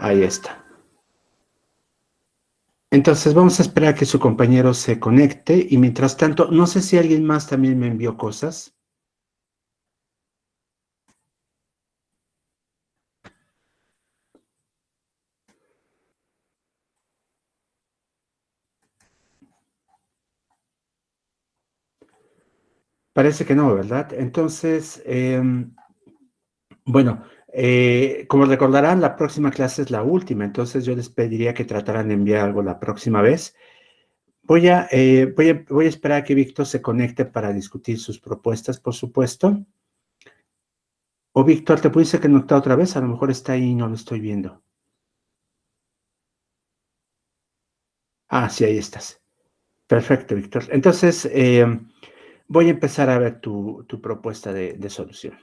Ahí está. Entonces vamos a esperar a que su compañero se conecte y mientras tanto, no sé si alguien más también me envió cosas. Parece que no, ¿verdad? Entonces, bueno, como recordarán, la próxima clase es la última, entonces yo les pediría que trataran de enviar algo la próxima vez. Voy a esperar a que Víctor se conecte para discutir sus propuestas, por supuesto. O Víctor, ¿te pudiste conectar otra vez? A lo mejor está ahí y no lo estoy viendo. Ah, sí, ahí estás. Perfecto, Víctor. Entonces, voy a empezar a ver tu propuesta de solución.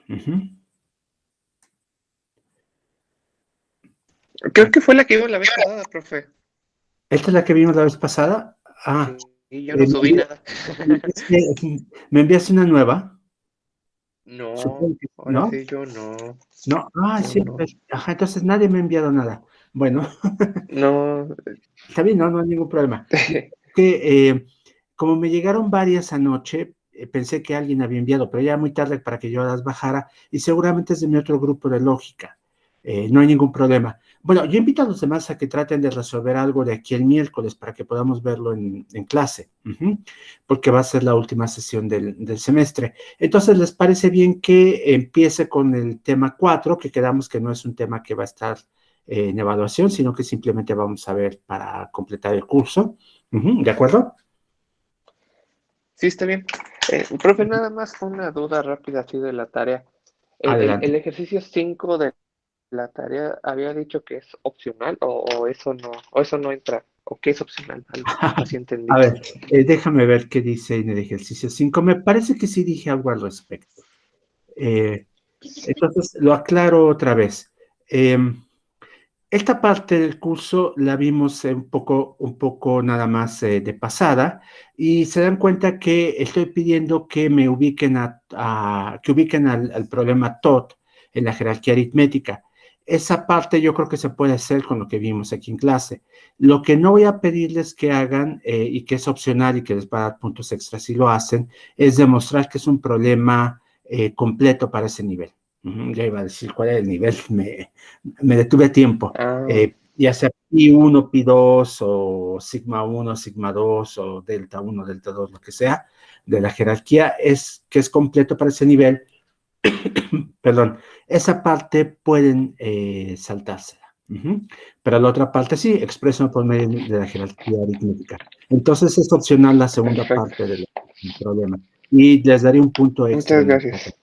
Creo que fue la que vimos la vez pasada, profe. ¿Esta es la que vimos la vez pasada? Ah, Sí, yo no subí nada. ¿me enviaste una nueva? No, Supongo que ahora no. sí yo no. No, No, sí, no. ajá, entonces nadie me ha enviado nada. Bueno, No. está bien, no hay ningún problema. Que como me llegaron varias anoche, pensé que alguien había enviado, pero ya muy tarde para que yo las bajara y seguramente es de mi otro grupo de lógica. No hay ningún problema. Bueno, yo invito a los demás a que traten de resolver algo de aquí el miércoles para que podamos verlo en clase, porque va a ser la última sesión del semestre. Entonces, ¿les parece bien que empiece con el tema 4, que quedamos que no es un tema que va a estar en evaluación, sino que simplemente vamos a ver para completar el curso? ¿De acuerdo? Sí, está bien. Profe, nada más una duda rápida así de la tarea. Adelante. El ejercicio 5 de la tarea había dicho que es opcional o eso no entra, o que es opcional, algo así entendí. A ver, déjame ver qué dice en el ejercicio 5. Me parece que sí dije algo al respecto. Eh, entonces, lo aclaro otra vez. Esta parte del curso la vimos un poco nada más de pasada y se dan cuenta que estoy pidiendo que me ubiquen que ubiquen al problema TOT en la jerarquía aritmética. Esa parte yo creo que se puede hacer con lo que vimos aquí en clase. Lo que no voy a pedirles que hagan y que es opcional y que les va a dar puntos extras si lo hacen, es demostrar que es un problema completo para ese nivel. Ya iba a decir cuál era el nivel, me detuve a tiempo, Ah, ya sea pi1, pi2 o sigma 1, sigma 2 o delta 1, delta 2, lo que sea, de la jerarquía, es que es completo para ese nivel. Perdón, esa parte pueden saltársela. Pero la otra parte sí, expresan por medio de la jerarquía aritmética. Entonces es opcional la segunda perfecto. parte del problema. Y les daré un punto extra Muchas en esta. gracias.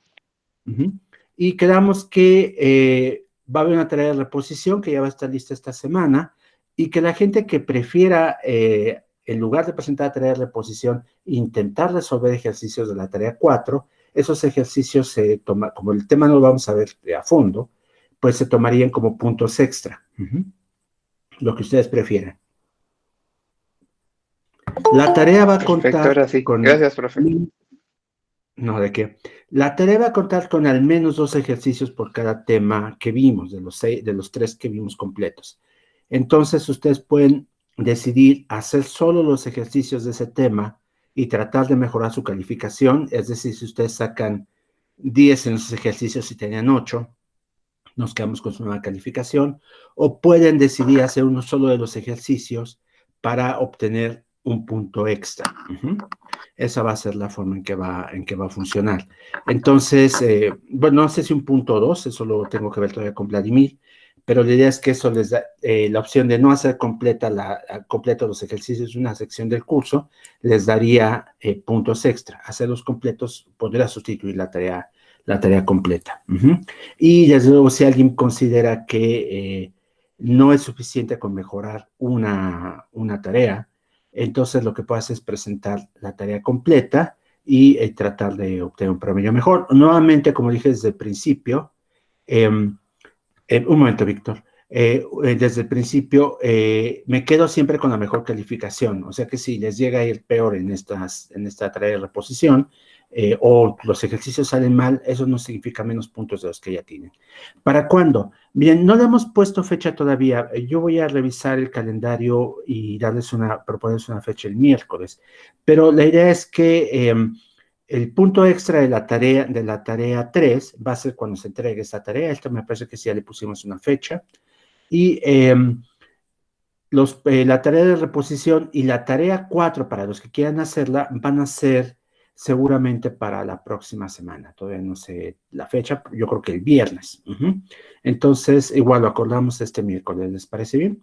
Y quedamos que va a haber una tarea de reposición que ya va a estar lista esta semana y que la gente que prefiera, en lugar de presentar la tarea de reposición, intentar resolver ejercicios de la tarea 4, esos ejercicios se toman, como el tema no lo vamos a ver a fondo, pues se tomarían como puntos extra. Lo que ustedes prefieran. La tarea va a Perfecto, contar ahora sí. con... Gracias, profe. No, ¿de qué? La tarea va a contar con al menos 2 ejercicios por cada tema que vimos, de los 3 que vimos completos. Entonces, ustedes pueden decidir hacer solo los ejercicios de ese tema y tratar de mejorar su calificación. Es decir, si ustedes sacan 10 en esos ejercicios y tenían 8, nos quedamos con su nueva calificación. O pueden decidir hacer uno solo de los ejercicios para obtener un punto extra. Esa va a ser la forma en que va a funcionar. Entonces, bueno, no sé si un punto o dos, eso lo tengo que ver todavía con Vladimir, pero la idea es que eso les da la opción de no hacer completo los ejercicios de una sección del curso, les daría puntos extra. Hacerlos completos podría sustituir la tarea completa. Y desde luego, si alguien considera que no es suficiente con mejorar una tarea, entonces lo que puede hacer es presentar la tarea completa y tratar de obtener un promedio mejor. Nuevamente, como dije desde el principio, un momento, Víctor. Desde el principio, me quedo siempre con la mejor calificación. O sea que si les llega a ir peor en esta tarea de reposición, o los ejercicios salen mal, eso no significa menos puntos de los que ya tienen. ¿Para cuándo? Bien, no le hemos puesto fecha todavía. Yo voy a revisar el calendario y proponerles una fecha el miércoles, pero la idea es que el punto extra de la tarea 3 va a ser cuando se entregue esta tarea. Esta me parece que sí ya le pusimos una fecha. Y la tarea de reposición y la tarea 4 para los que quieran hacerla van a ser seguramente para la próxima semana. Todavía no sé la fecha, yo creo que el viernes. Entonces, igual lo acordamos este miércoles. ¿Les parece bien?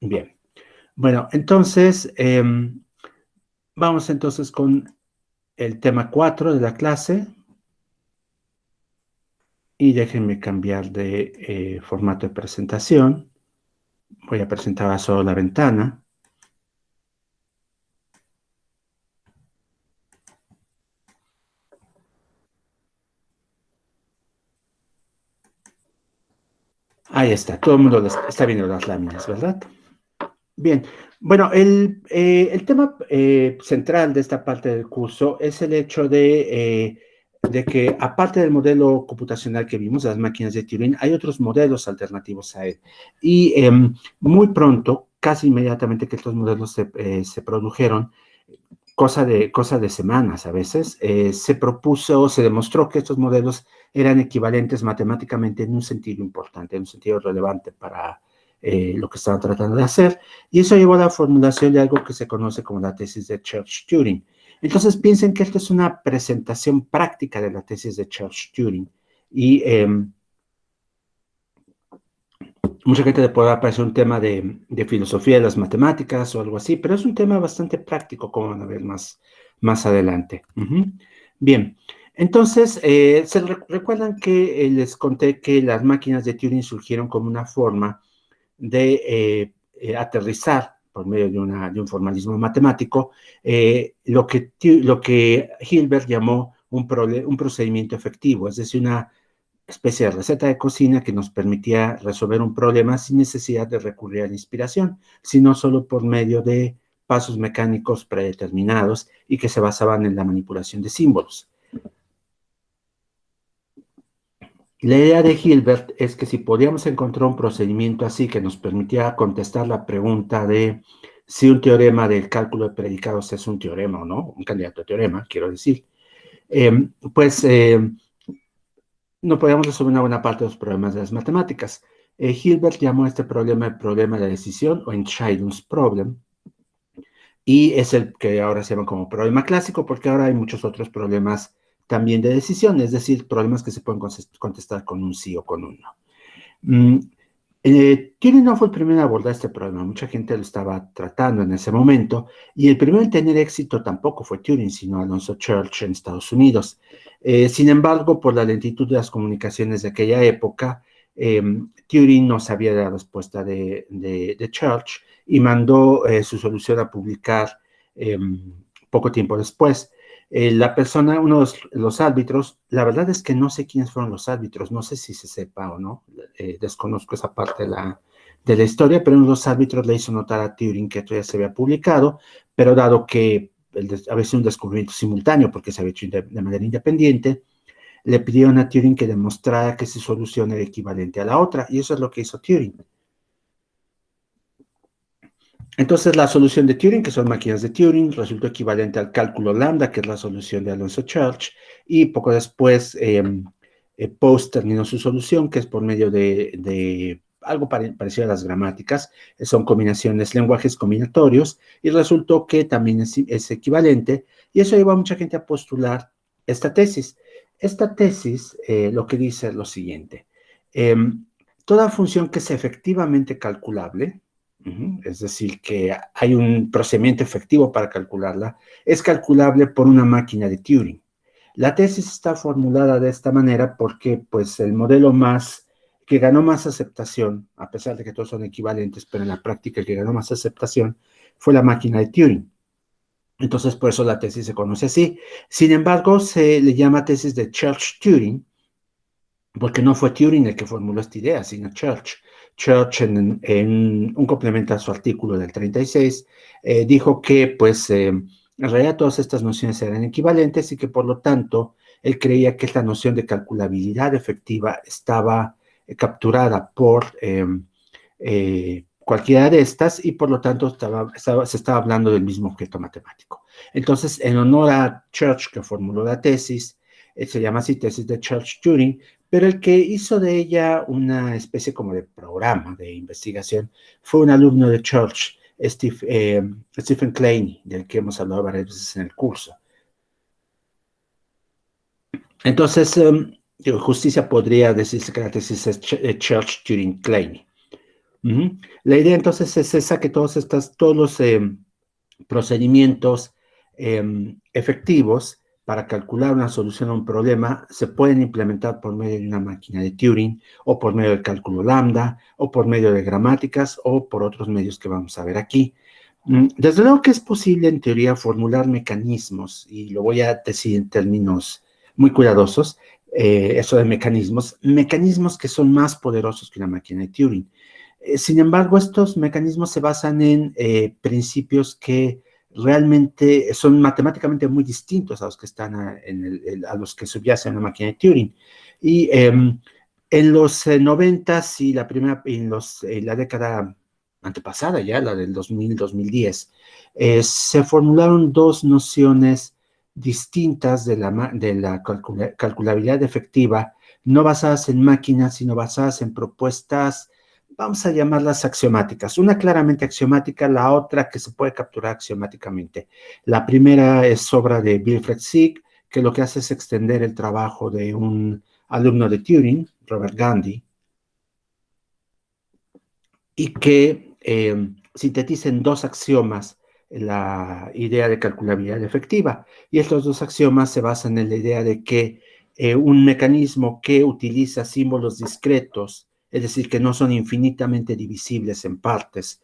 Bien. Bueno, entonces, vamos entonces con el tema 4 de la clase. Y déjenme cambiar de formato de presentación. Voy a presentar solo la ventana. Ahí está, todo el mundo está viendo las láminas, ¿verdad? Bien, bueno, el tema central de esta parte del curso es el hecho de que, aparte del modelo computacional que vimos, las máquinas de Turing, hay otros modelos alternativos a él. Y muy pronto, casi inmediatamente que estos modelos se produjeron, cosa de semanas a veces, se demostró que estos modelos eran equivalentes matemáticamente en un sentido importante, en un sentido relevante para lo que estaban tratando de hacer, y eso llevó a la formulación de algo que se conoce como la tesis de Church-Turing. Entonces piensen que esto es una presentación práctica de la tesis de Church-Turing, y mucha gente le puede parecer un tema de filosofía de las matemáticas o algo así, pero es un tema bastante práctico, como van a ver más adelante. Bien, entonces, recuerdan que les conté que las máquinas de Turing surgieron como una forma de aterrizar por medio de un formalismo matemático, lo que Hilbert llamó un procedimiento efectivo, es decir, una especie de receta de cocina que nos permitía resolver un problema sin necesidad de recurrir a la inspiración, sino solo por medio de pasos mecánicos predeterminados y que se basaban en la manipulación de símbolos. La idea de Hilbert es que si podíamos encontrar un procedimiento así que nos permitiera contestar la pregunta de si un teorema del cálculo de predicados es un teorema o no, un candidato a teorema, quiero decir, pues no podíamos resolver una buena parte de los problemas de las matemáticas. Hilbert llamó a este problema el problema de decisión o Entscheidungsproblem, y es el que ahora se llama como problema clásico porque ahora hay muchos otros problemas también de decisión, es decir, problemas que se pueden contestar con un sí o con un no. Turing no fue el primero a abordar este problema, mucha gente lo estaba tratando en ese momento, y el primero en tener éxito tampoco fue Turing, sino Alonzo Church en Estados Unidos. Sin embargo, por la lentitud de las comunicaciones de aquella época, Turing no sabía de la respuesta de Church y mandó su solución a publicar poco tiempo después. Uno de los árbitros, la verdad es que no sé quiénes fueron los árbitros, no sé si se sepa o no, desconozco esa parte de la historia, pero uno de los árbitros le hizo notar a Turing que esto ya se había publicado, pero dado que había sido un descubrimiento simultáneo porque se había hecho de manera independiente, le pidieron a Turing que demostrara que su solución era equivalente a la otra, y eso es lo que hizo Turing. Entonces, la solución de Turing, que son máquinas de Turing, resultó equivalente al cálculo lambda, que es la solución de Alonzo Church, y poco después Post terminó su solución, que es por medio de algo parecido a las gramáticas, son lenguajes combinatorios, y resultó que también es equivalente, y eso llevó a mucha gente a postular esta tesis. Esta tesis lo que dice es lo siguiente: toda función que es efectivamente calculable, es decir, que hay un procedimiento efectivo para calcularla, es calculable por una máquina de Turing. La tesis está formulada de esta manera porque, pues, el modelo que ganó más aceptación, a pesar de que todos son equivalentes, pero en la práctica el que ganó más aceptación fue la máquina de Turing. Entonces, por eso la tesis se conoce así. Sin embargo, se le llama tesis de Church-Turing, porque no fue Turing el que formuló esta idea, sino Church. Church, en un complemento a su artículo del 36, dijo que, pues, En realidad todas estas nociones eran equivalentes y que por lo tanto él creía que esta noción de calculabilidad efectiva estaba capturada por cualquiera de estas y por lo tanto se estaba hablando del mismo objeto matemático. Entonces, en honor a Church, que formuló la tesis, se llama así tesis de Church-Turing, pero el que hizo de ella una especie como de programa de investigación fue un alumno de Church, Stephen Klein, del que hemos hablado varias veces en el curso. Entonces, justicia podría decirse que la tesis es Church-Turing-Klein. La idea entonces es esa, que todos los procedimientos efectivos para calcular una solución a un problema se pueden implementar por medio de una máquina de Turing o por medio del cálculo lambda o por medio de gramáticas o por otros medios que vamos a ver aquí. Desde luego que es posible en teoría formular mecanismos, y lo voy a decir en términos muy cuidadosos, eso de mecanismos que son más poderosos que la máquina de Turing. Sin embargo, estos mecanismos se basan en principios que realmente son matemáticamente muy distintos a los que están a los que subyace en la máquina de Turing. Y en los 90 y la década antepasada ya, la del 2000-2010, se formularon dos nociones distintas de la calculabilidad efectiva, no basadas en máquinas, sino basadas en propuestas, vamos a llamarlas axiomáticas. Una claramente axiomática, la otra que se puede capturar axiomáticamente. La primera es obra de Wilfred Sieg, que lo que hace es extender el trabajo de un alumno de Turing, Robert Gandy, y que sintetiza en dos axiomas la idea de calculabilidad efectiva. Y estos dos axiomas se basan en la idea de que un mecanismo que utiliza símbolos discretos, es decir, que no son infinitamente divisibles en partes,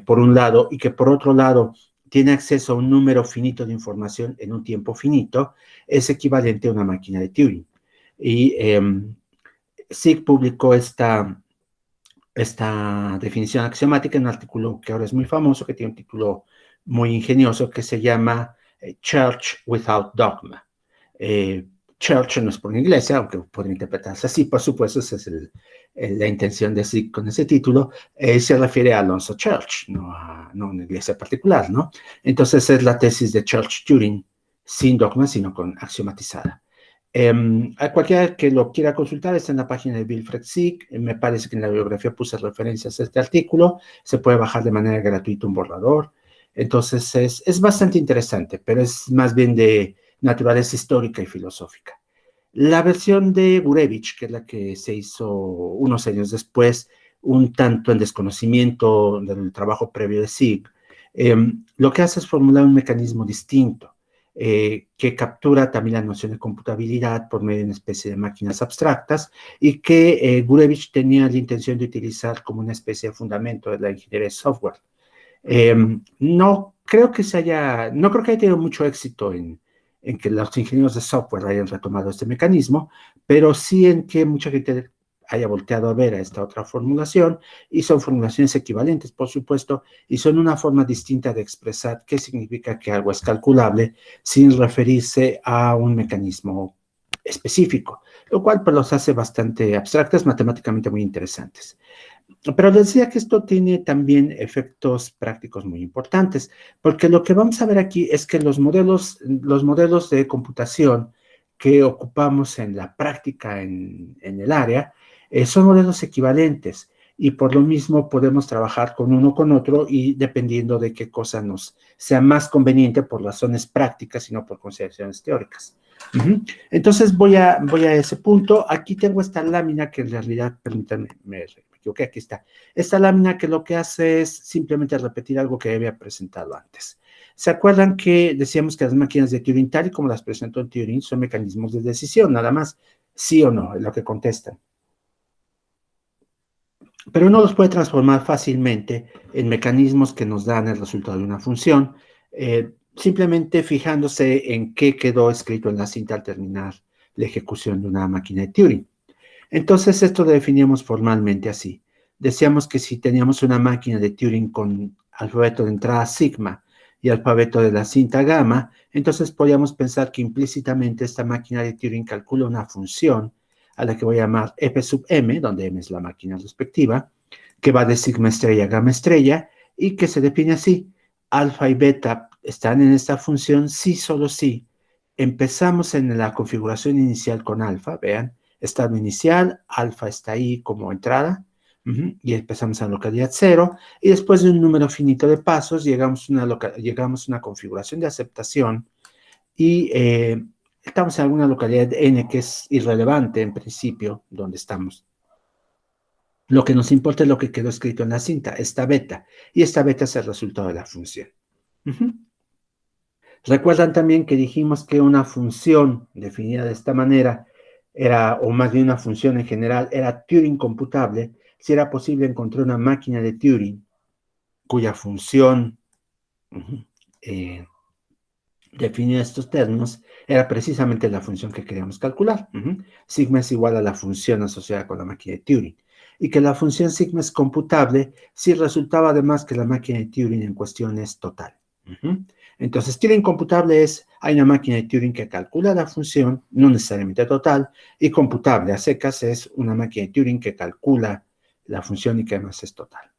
por un lado, y que por otro lado tiene acceso a un número finito de información en un tiempo finito, es equivalente a una máquina de Turing. Y Sieg publicó esta definición axiomática en un artículo que ahora es muy famoso, que tiene un título muy ingenioso, que se llama Church Without Dogma. Church no es por una iglesia, aunque puede interpretarse así, por supuesto, esa es la intención de Sieg con ese título. Se refiere a Alonzo Church, no a una iglesia particular, ¿no? Entonces es la tesis de Church-Turing, sin dogma, sino con axiomatizada. A cualquiera que lo quiera consultar, está en la página de Wilfred Sieg. Me parece que en la bibliografía puse referencias a este artículo. Se puede bajar de manera gratuita un borrador. Entonces es bastante interesante, pero es más bien de naturaleza histórica y filosófica. La versión de Gurevich, que es la que se hizo unos años después, un tanto en desconocimiento del trabajo previo de Sieg, lo que hace es formular un mecanismo distinto. Que captura también la noción de computabilidad por medio de una especie de máquinas abstractas y que Gurevich tenía la intención de utilizar como una especie de fundamento de la ingeniería de software. No creo que haya tenido mucho éxito en que los ingenieros de software hayan retomado este mecanismo, pero sí en que mucha gente haya volteado a ver a esta otra formulación, y son formulaciones equivalentes, por supuesto, y son una forma distinta de expresar qué significa que algo es calculable sin referirse a un mecanismo específico, lo cual pues los hace bastante abstractas, matemáticamente muy interesantes. Pero les decía que esto tiene también efectos prácticos muy importantes, porque lo que vamos a ver aquí es que los modelos de computación que ocupamos en la práctica en el área son modelos equivalentes, y por lo mismo podemos trabajar con uno o con otro, y dependiendo de qué cosa nos sea más conveniente por razones prácticas y no por consideraciones teóricas. Entonces voy a ese punto. Aquí tengo esta lámina que en realidad, permítanme, me equivoqué, aquí está. Esta lámina que lo que hace es simplemente repetir algo que había presentado antes. ¿Se acuerdan que decíamos que las máquinas de Turing, tal y como las presentó en Turing, son mecanismos de decisión, nada más? Sí o no, es lo que contestan. Pero uno los puede transformar fácilmente en mecanismos que nos dan el resultado de una función, simplemente fijándose en qué quedó escrito en la cinta al terminar la ejecución de una máquina de Turing. Entonces, esto lo definíamos formalmente así. Decíamos que si teníamos una máquina de Turing con alfabeto de entrada sigma y alfabeto de la cinta gamma, entonces podríamos pensar que implícitamente esta máquina de Turing calcula una función a la que voy a llamar f sub m, donde m es la máquina respectiva, que va de sigma estrella a gamma estrella, y que se define así: alfa y beta están en esta función si solo si empezamos en la configuración inicial con alfa, vean, estado inicial, alfa está ahí como entrada, y empezamos a localidad 0, y después de un número finito de pasos llegamos a una configuración de aceptación, y estamos en alguna localidad n que es irrelevante en principio, donde estamos. Lo que nos importa es lo que quedó escrito en la cinta, esta beta, y esta beta es el resultado de la función. Recuerdan también que dijimos que una función definida de esta manera era, o más bien una función en general, era Turing computable si era posible encontrar una máquina de Turing cuya función definida estos términos era precisamente la función que queríamos calcular. Sigma es igual a la función asociada con la máquina de Turing. Y que la función sigma es computable si resultaba además que la máquina de Turing en cuestión es total. Entonces, Turing computable es, hay una máquina de Turing que calcula la función, no necesariamente total, y computable a secas es una máquina de Turing que calcula la función y que además es total.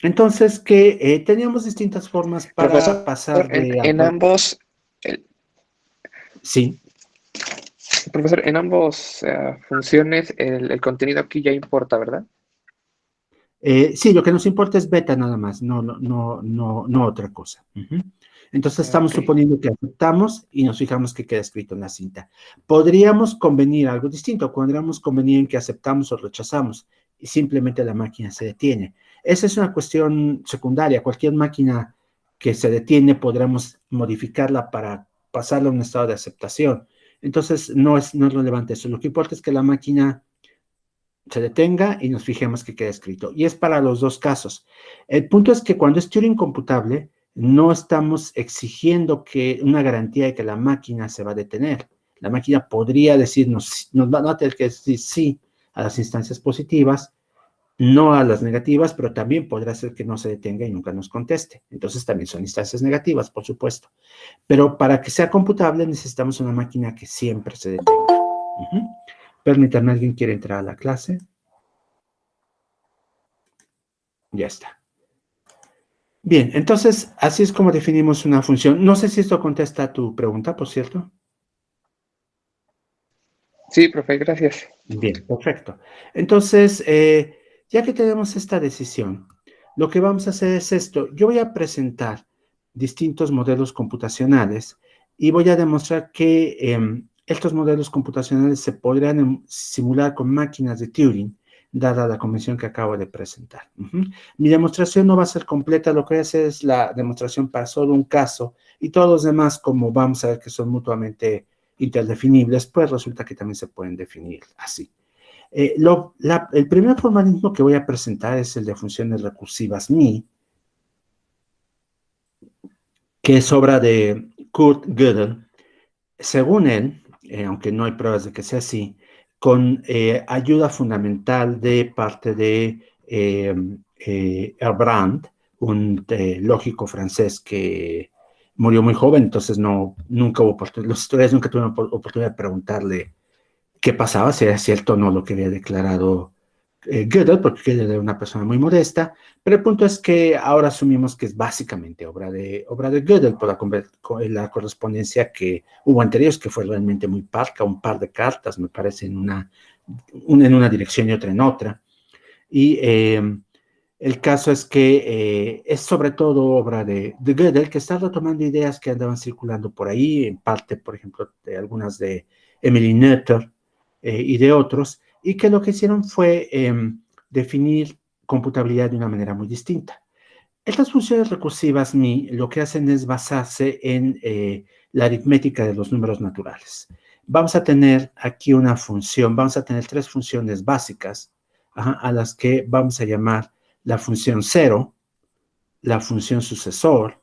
Entonces, que teníamos distintas formas para Profesor, pasar de... en ambos, el- Sí, profesor, en ambos funciones el contenido aquí ya importa, ¿verdad? sí, lo que nos importa es beta nada más, no otra cosa. Entonces estamos Ok. suponiendo que aceptamos y nos fijamos que queda escrito en la cinta. Podríamos convenir algo distinto, podríamos convenir en que aceptamos o rechazamos y simplemente la máquina se detiene. Esa es una cuestión secundaria. Cualquier máquina que se detiene podremos modificarla para pasarla a un estado de aceptación. Entonces no es relevante eso. Lo que importa es que la máquina se detenga y nos fijemos que queda escrito. Y es para los dos casos. El punto es que cuando es Turing computable, no estamos exigiendo que una garantía de que la máquina se va a detener. La máquina podría decirnos, nos va a tener que decir sí a las instancias positivas, no a las negativas, pero también podrá ser que no se detenga y nunca nos conteste. Entonces también son instancias negativas, por supuesto. Pero para que sea computable necesitamos una máquina que siempre se detenga. Permítanme, ¿alguien quiere entrar a la clase? Ya está. Bien, entonces, así es como definimos una función. No sé si esto contesta a tu pregunta, por cierto. Sí, profe, gracias. Bien, perfecto. Entonces, ya que tenemos esta decisión, lo que vamos a hacer es esto. Yo voy a presentar distintos modelos computacionales y voy a demostrar que estos modelos computacionales se podrían simular con máquinas de Turing, dada la convención que acabo de presentar. Mi demostración no va a ser completa, lo que voy a hacer es la demostración para solo un caso y todos los demás, como vamos a ver que son mutuamente interdefinibles, pues resulta que también se pueden definir así. El primer formalismo que voy a presentar es el de funciones recursivas MI, que es obra de Kurt Gödel. Según él, aunque no hay pruebas de que sea así, con ayuda fundamental de parte de Herbrand, un lógico francés que murió muy joven, entonces nunca hubo oportunidad, los historiadores nunca tuvieron oportunidad de preguntarle qué pasaba, si era cierto o no lo que había declarado Gödel, porque Gödel era una persona muy modesta, pero el punto es que ahora asumimos que es básicamente obra de Gödel por la correspondencia que hubo entre ellos, que fue realmente muy parca, un par de cartas, me parece, en una dirección y otra en otra. Y el caso es que es sobre todo obra de Gödel, que está retomando ideas que andaban circulando por ahí, en parte, por ejemplo, de algunas de Emily Noether y de otros, y que lo que hicieron fue definir computabilidad de una manera muy distinta. Estas funciones recursivas MI lo que hacen es basarse en la aritmética de los números naturales. Vamos a tener aquí una función, vamos a tener tres funciones básicas a las que vamos a llamar la función cero, la función sucesor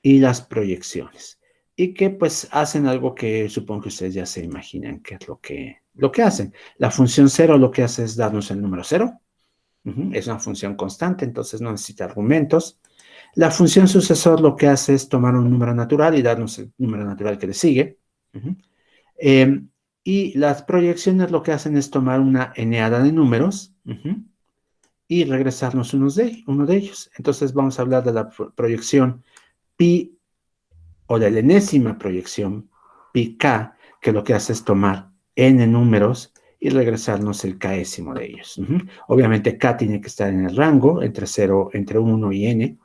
y las proyecciones. Y que pues hacen algo que supongo que ustedes ya se imaginan que es lo que hacen. La función cero lo que hace es darnos el número cero. Es una función constante, entonces no necesita argumentos. La función sucesor lo que hace es tomar un número natural y darnos el número natural que le sigue. Eh, y las proyecciones lo que hacen es tomar una eneada de números y regresarnos uno de ellos. Entonces vamos a hablar de la proyección pi o de la enésima proyección pi k, que lo que hace es tomar n números y regresarnos el késimo de ellos. Obviamente k tiene que estar en el rango entre 0, entre 1 y n.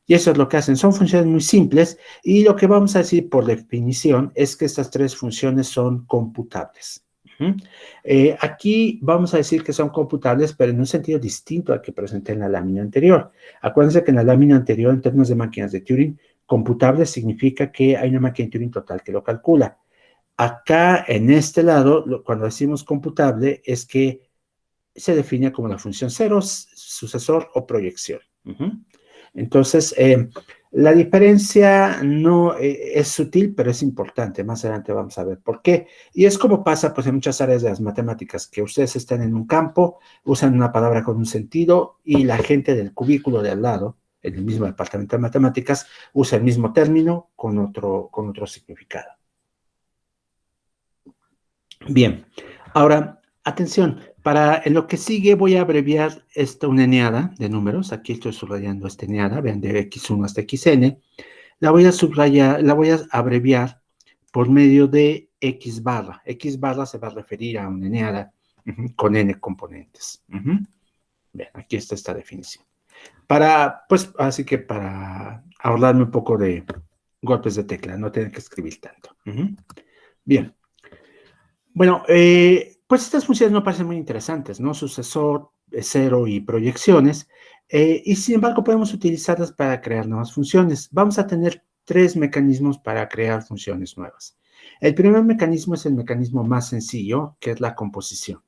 Y eso es lo que hacen. Son funciones muy simples y lo que vamos a decir por definición es que estas tres funciones son computables. Aquí vamos a decir que son computables, pero en un sentido distinto al que presenté en la lámina anterior. Acuérdense que en la lámina anterior, en términos de máquinas de Turing, computable significa que hay una máquina de Turing total que lo calcula. Acá, en este lado, cuando decimos computable, es que se define como la función cero, sucesor o proyección. Entonces, la diferencia no es sutil, pero es importante. Más adelante vamos a ver por qué. Y es como pasa pues, en muchas áreas de las matemáticas, que ustedes están en un campo, usan una palabra con un sentido y la gente del cubículo de al lado, en el mismo departamento de matemáticas, usa el mismo término con otro significado. Bien, ahora, atención, en lo que sigue voy a abreviar una eneada de números. Aquí estoy subrayando esta eneada, vean, de x1 hasta xn. La voy a subrayar, la voy a abreviar por medio de x barra. X barra se va a referir a una eneada con n componentes. Bien, aquí está esta definición. Pues, así que para ahorrarme un poco de golpes de tecla, no tener que escribir tanto. Bien. Bueno, pues estas funciones me parecen muy interesantes, ¿no? Sucesor, cero y proyecciones, y sin embargo podemos utilizarlas para crear nuevas funciones. Vamos a tener tres mecanismos para crear funciones nuevas. El primer mecanismo es el mecanismo más sencillo, que es la composición.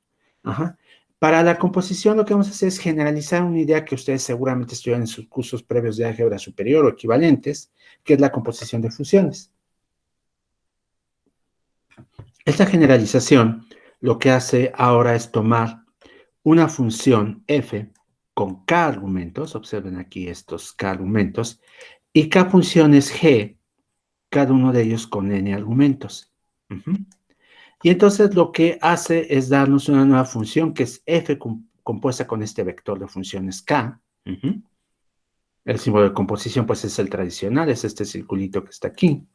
Para la composición lo que vamos a hacer es generalizar una idea que ustedes seguramente estudian en sus cursos previos de álgebra superior o equivalentes, que es la composición de funciones. Esta generalización lo que hace ahora es tomar una función f con k argumentos, observen aquí estos k argumentos, y k funciones g, cada uno de ellos con n argumentos. Y entonces lo que hace es darnos una nueva función que es f compuesta con este vector de funciones k. El símbolo de composición pues es el tradicional, es este circulito que está aquí.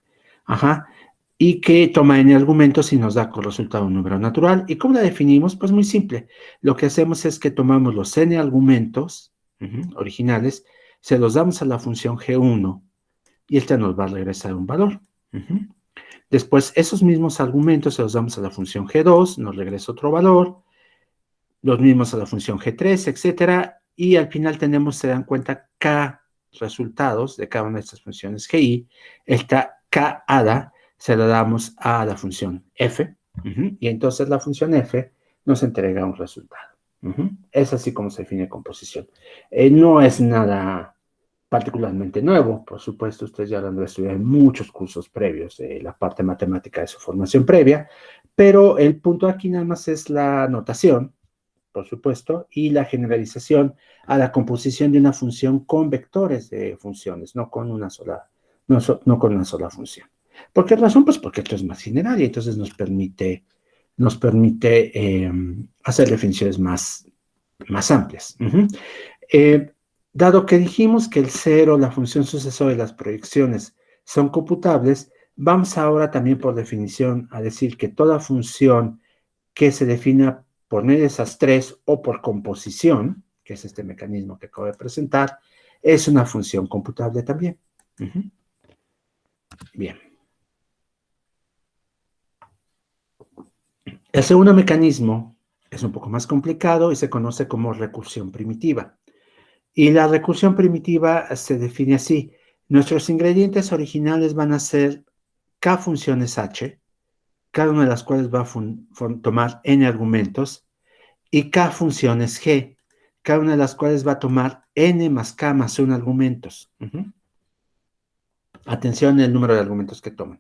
Y que toma n argumentos y nos da como resultado un número natural. ¿Y cómo la definimos? Pues muy simple. Lo que hacemos es que tomamos los n argumentos originales, se los damos a la función g1 y esta nos va a regresar un valor. Después, esos mismos argumentos se los damos a la función g2, nos regresa otro valor, los mismos a la función g3, etcétera, y al final tenemos, se dan cuenta, k resultados de cada una de estas funciones gi. Esta k hada se la damos a la función f, y entonces la función f nos entrega un resultado. Es así como se define composición. No es nada particularmente nuevo, por supuesto, ustedes ya lo han estudiado en muchos cursos previos de la parte matemática de su formación previa, pero el punto aquí nada más es la notación, por supuesto, y la generalización a la composición de una función con vectores de funciones, no con una sola, no con una sola función. ¿Por qué razón? Pues porque esto es más general y entonces nos permite hacer definiciones más amplias. Dado que dijimos que el cero, la función sucesora y las proyecciones son computables, vamos ahora también por definición a decir que toda función que se defina por medio de esas tres o por composición, que es este mecanismo que acabo de presentar, es una función computable también. Bien. El segundo mecanismo es un poco más complicado y se conoce como recursión primitiva. Y la recursión primitiva se define así. Nuestros ingredientes originales van a ser k funciones h, cada una de las cuales va a tomar n argumentos, y k funciones g, cada una de las cuales va a tomar n más k más 1 argumentos. Atención al número de argumentos que toman.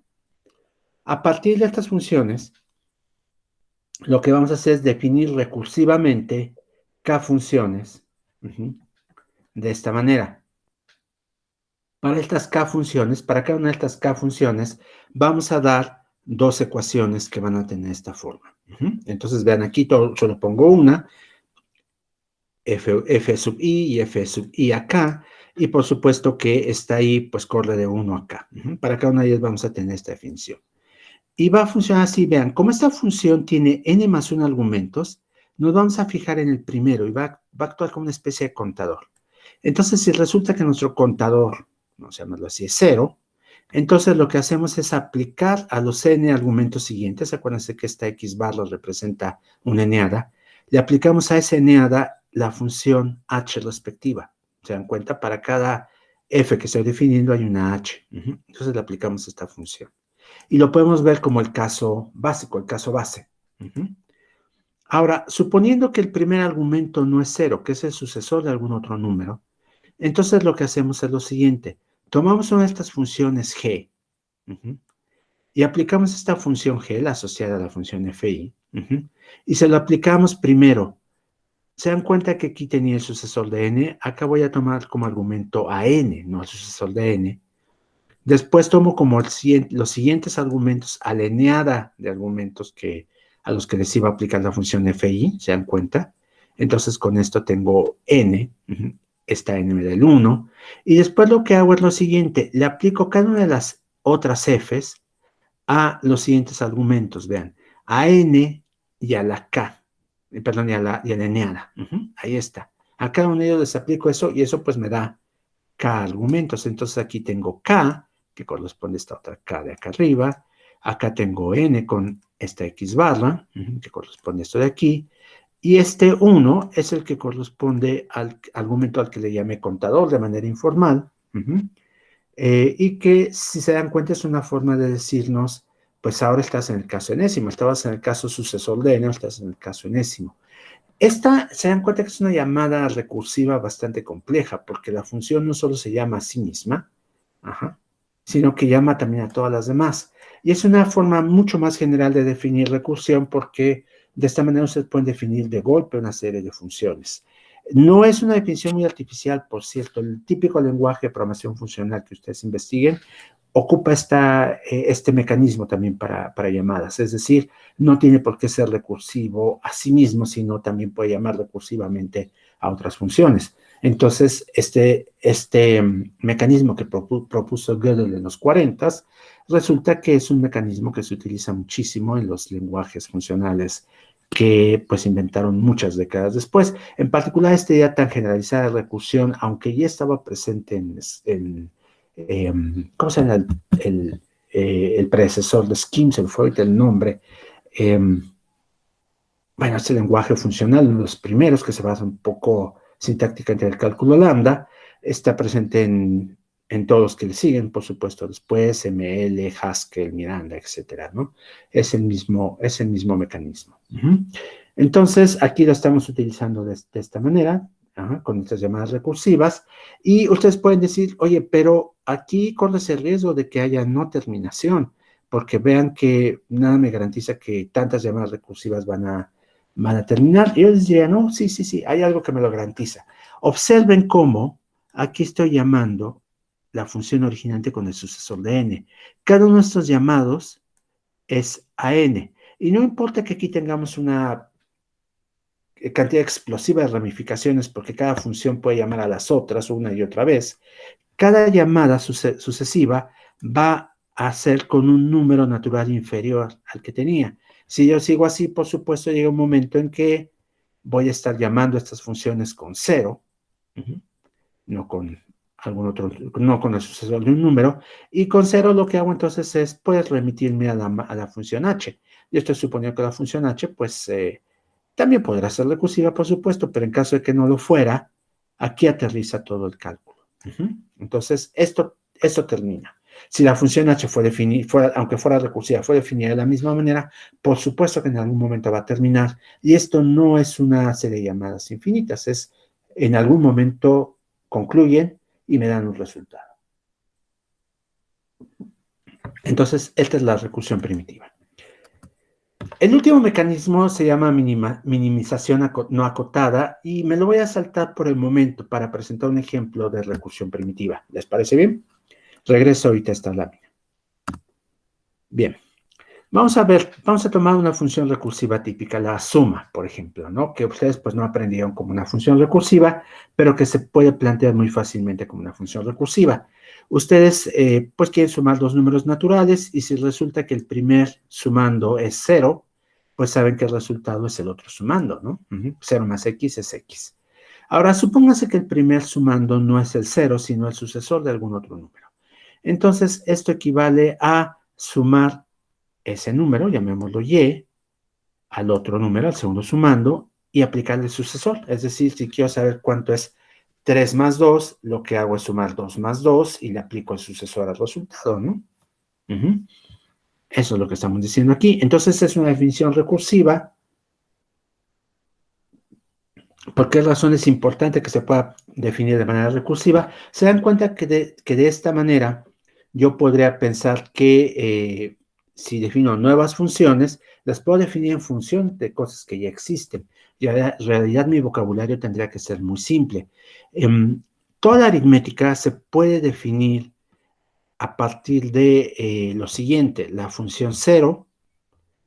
A partir de estas funciones, lo que vamos a hacer es definir recursivamente k funciones de esta manera. Para estas K funciones, para cada una de estas K funciones, vamos a dar dos ecuaciones que van a tener esta forma. Entonces, vean aquí, solo pongo una, f sub i y f sub i acá, y por supuesto que esta i pues corre de 1 acá. Para cada una de ellas vamos a tener esta definición. Y va a funcionar así, vean, como esta función tiene n más 1 argumentos, nos vamos a fijar en el primero y va a actuar como una especie de contador. Entonces, si resulta que nuestro contador, vamos a llamarlo así, es 0, entonces lo que hacemos es aplicar a los n argumentos siguientes, acuérdense que esta x barra representa una eneada, le aplicamos a esa eneada la función h respectiva. ¿Se dan cuenta? Para cada f que estoy definiendo hay una h. Entonces le aplicamos esta función. Y lo podemos ver como el caso básico, el caso base. Ahora, suponiendo que el primer argumento no es 0, que es el sucesor de algún otro número, entonces lo que hacemos es lo siguiente. Tomamos una de estas funciones g y aplicamos esta función g, la asociada a la función fi, y se lo aplicamos primero. ¿Se dan cuenta que aquí tenía el sucesor de n? Acá voy a tomar como argumento a n, no al sucesor de n. Después tomo como los siguientes argumentos a la eneada de argumentos a los que les iba a aplicar la función fi, ¿se dan cuenta? Entonces con esto tengo n, esta n me da el 1, y después lo que hago es lo siguiente, le aplico cada una de las otras f's a los siguientes argumentos, vean, a n y a la k, perdón, y a la eneada, ahí está. A cada uno de ellos les aplico eso y eso pues me da k argumentos, entonces aquí tengo k, que corresponde a esta otra k de acá arriba, acá tengo n con esta x barra, que corresponde a esto de aquí, y este 1 es el que corresponde al argumento al que le llamé contador de manera informal, y que, si se dan cuenta, es una forma de decirnos, pues ahora estás en el caso enésimo, estabas en el caso sucesor de n, estás en el caso enésimo. Esta, se dan cuenta que es una llamada recursiva bastante compleja, porque la función no solo se llama a sí misma, sino que llama también a todas las demás. Y es una forma mucho más general de definir recursión, porque de esta manera ustedes pueden definir de golpe una serie de funciones. No es una definición muy artificial, por cierto. El típico lenguaje de programación funcional que ustedes investiguen ocupa este mecanismo también para llamadas. Es decir, no tiene por qué ser recursivo a sí mismo, sino también puede llamar recursivamente a otras funciones. Entonces, este mecanismo que propuso Gödel en los 40 resulta que es un mecanismo que se utiliza muchísimo en los lenguajes funcionales que pues inventaron muchas décadas después. En particular, esta idea tan generalizada de recursión, aunque ya estaba presente ¿cómo se llama el predecesor de Scheme? Se me fue ahorita el nombre. Bueno, este lenguaje funcional, uno de los primeros que se basa un poco sintácticamente en el cálculo lambda, está presente en todos los que le siguen, por supuesto, después, ML, Haskell, Miranda, etcétera, ¿no? Es el mismo mecanismo. Entonces, aquí lo estamos utilizando de esta manera, con estas llamadas recursivas, y ustedes pueden decir, oye, pero aquí corres el riesgo de que haya no terminación, porque vean que nada me garantiza que tantas llamadas recursivas van a terminar. Y yo les diría, no, sí, hay algo que me lo garantiza. Observen cómo aquí estoy llamando la función originante con el sucesor de n. Cada uno de estos llamados es a n. Y no importa que aquí tengamos una cantidad explosiva de ramificaciones, porque cada función puede llamar a las otras una y otra vez, cada llamada sucesiva va a ser con un número natural inferior al que tenía. Si yo sigo así, por supuesto, llega un momento en que voy a estar llamando a estas funciones con 0, no con algún otro, no con el sucesor de un número, y con 0 lo que hago entonces es, pues, remitirme a la función h. Yo estoy suponiendo que la función h, pues, también podrá ser recursiva, por supuesto, pero en caso de que no lo fuera, aquí aterriza todo el cálculo. Entonces, esto termina. Si la función h aunque fuera recursiva, fue definida de la misma manera, por supuesto que en algún momento va a terminar. Y esto no es una serie de llamadas infinitas, es en algún momento concluyen y me dan un resultado. Entonces, esta es la recursión primitiva. El último mecanismo se llama minimización no acotada y me lo voy a saltar por el momento para presentar un ejemplo de recursión primitiva. ¿Les parece bien? Regreso ahorita a esta lámina. Bien. Vamos a tomar una función recursiva típica, la suma, por ejemplo, ¿no? Que ustedes pues no aprendieron como una función recursiva, pero que se puede plantear muy fácilmente como una función recursiva. Ustedes pues quieren sumar dos números naturales y si resulta que el primer sumando es 0, pues saben que el resultado es el otro sumando, ¿no? 0 más x es x. Ahora, supóngase que el primer sumando no es el 0, sino el sucesor de algún otro número. Entonces, esto equivale a sumar ese número, llamémoslo y, al otro número, al segundo sumando, y aplicarle el sucesor. Es decir, si quiero saber cuánto es 3 más 2, lo que hago es sumar 2 más 2 y le aplico el sucesor al resultado, ¿no? Eso es lo que estamos diciendo aquí. Entonces es una definición recursiva. ¿Por qué razón es importante que se pueda definir de manera recursiva? Se dan cuenta que de esta manera yo podría pensar que si defino nuevas funciones, las puedo definir en función de cosas que ya existen. Y en realidad mi vocabulario tendría que ser muy simple. Toda aritmética se puede definir a partir de lo siguiente, la función cero,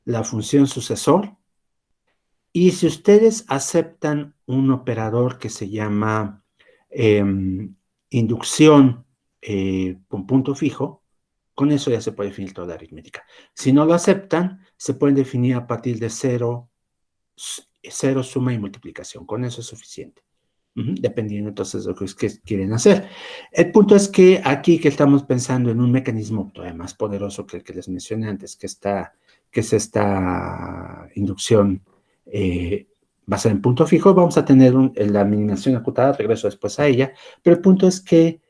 la función sucesor, y si ustedes aceptan un operador que se llama inducción con punto fijo, con eso ya se puede definir toda la aritmética. Si no lo aceptan, se pueden definir a partir de cero, suma y multiplicación. Con eso es suficiente. Dependiendo entonces de lo que quieren hacer. El punto es que aquí que estamos pensando en un mecanismo todavía más poderoso que el que les mencioné antes, que es esta inducción basada en punto fijo, vamos a tener la minimización acotada, regreso después a ella, pero el punto es que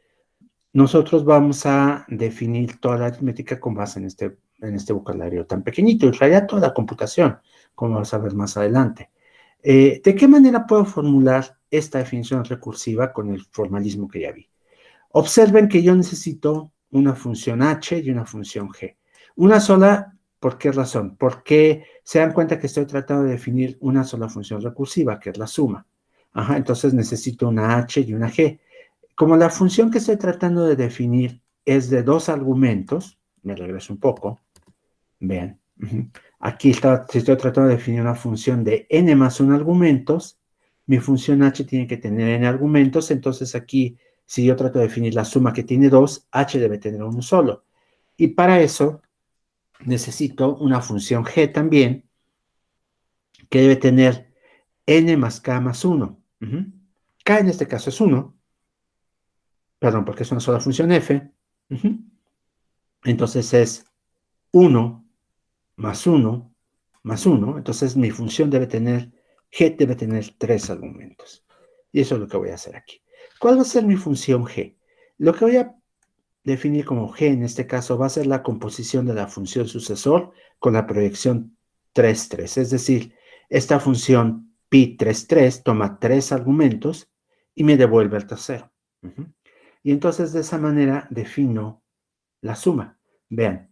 nosotros vamos a definir toda la aritmética con base en este vocabulario tan pequeñito, y en realidad toda la computación, como vamos a ver más adelante. ¿De qué manera puedo formular esta definición recursiva con el formalismo que ya vi? Observen que yo necesito una función h y una función g. Una sola, ¿por qué razón? Porque se dan cuenta que estoy tratando de definir una sola función recursiva, que es la suma. Entonces necesito una h y una g. Como la función que estoy tratando de definir es de dos argumentos, me regreso un poco, vean, aquí si estoy tratando de definir una función de n más 1 argumentos, mi función h tiene que tener n argumentos, entonces aquí, si yo trato de definir la suma que tiene 2, h debe tener uno solo. Y para eso, necesito una función g también, que debe tener n más k más 1. K en este caso es 1, perdón, porque es una sola función f. Entonces es 1 más 1 más 1. Entonces mi función g debe tener 3 argumentos. Y eso es lo que voy a hacer aquí. ¿Cuál va a ser mi función g? Lo que voy a definir como g en este caso va a ser la composición de la función sucesor con la proyección 3, 3. Es decir, esta función pi3, 3 toma 3 argumentos y me devuelve el tercero. Y entonces de esa manera defino la suma. Vean,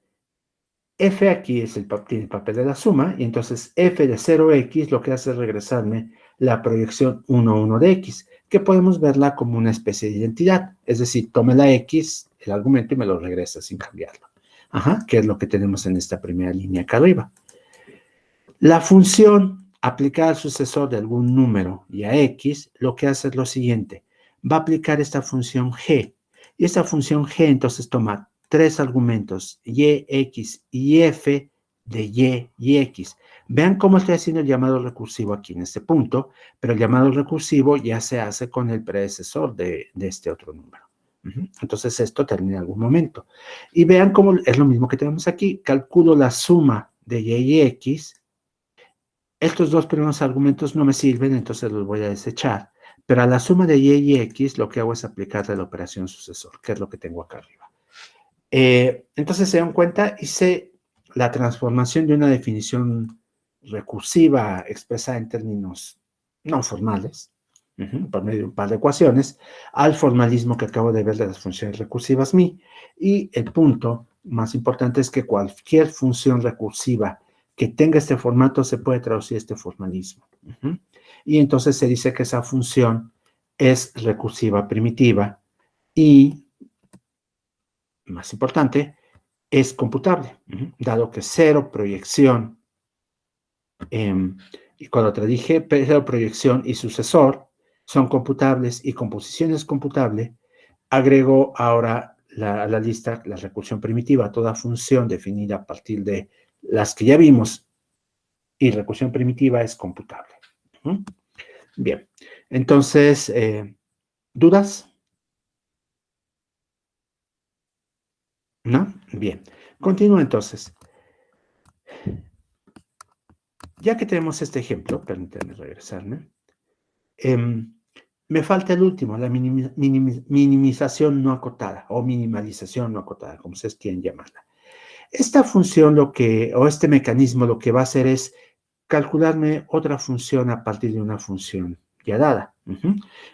f aquí tiene el papel de la suma, y entonces f de 0x lo que hace es regresarme la proyección 1, 1 de x, que podemos verla como una especie de identidad. Es decir, tome la x, el argumento, y me lo regresa sin cambiarlo. Que es lo que tenemos en esta primera línea acá arriba. La función aplicada al sucesor de algún número y a x, lo que hace es lo siguiente. Va a aplicar esta función g, y esta función g entonces toma 3 argumentos, y, x y f de y x. Vean cómo estoy haciendo el llamado recursivo aquí en este punto, pero el llamado recursivo ya se hace con el predecesor de este otro número. Entonces esto termina en algún momento. Y vean cómo es lo mismo que tenemos aquí. Calculo la suma de y x. Estos dos primeros argumentos no me sirven, entonces los voy a desechar. Pero a la suma de y x lo que hago es aplicarle la operación sucesor, que es lo que tengo acá arriba. Entonces se dan cuenta, hice la transformación de una definición recursiva expresada en términos no formales, por medio de un par de ecuaciones, al formalismo que acabo de ver de las funciones recursivas mi. Y el punto más importante es que cualquier función recursiva que tenga este formato se puede traducir a este formalismo. Y entonces se dice que esa función es recursiva primitiva y más importante, es computable, dado que cero proyección, y cuando te dije cero proyección y sucesor son computables y composición es computable, agrego ahora a la lista la recursión primitiva, toda función definida a partir de las que ya vimos, y recursión primitiva es computable. Bien, entonces, ¿dudas? ¿No? Bien, continúo entonces. Ya que tenemos este ejemplo, permítanme regresarme, me falta el último, la minimización no acotada o minimalización no acotada, como ustedes quieren llamarla. Esta función o este mecanismo lo que va a hacer es calcularme otra función a partir de una función ya dada.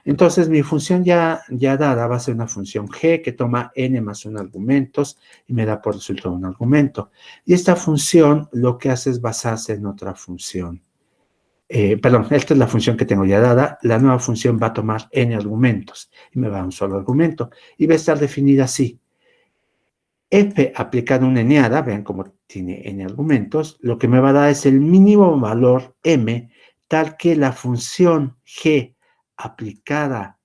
Entonces, mi función ya dada va a ser una función g que toma n más 1 argumentos y me da por resultado un argumento. Y esta función lo que hace es basarse en otra función. Perdón, esta es la función que tengo ya dada. La nueva función va a tomar n argumentos y me va a dar un solo argumento. Y va a estar definida así. F aplicado una eneada, vean cómo tiene n argumentos, lo que me va a dar es el mínimo valor m, tal que la función g aplicada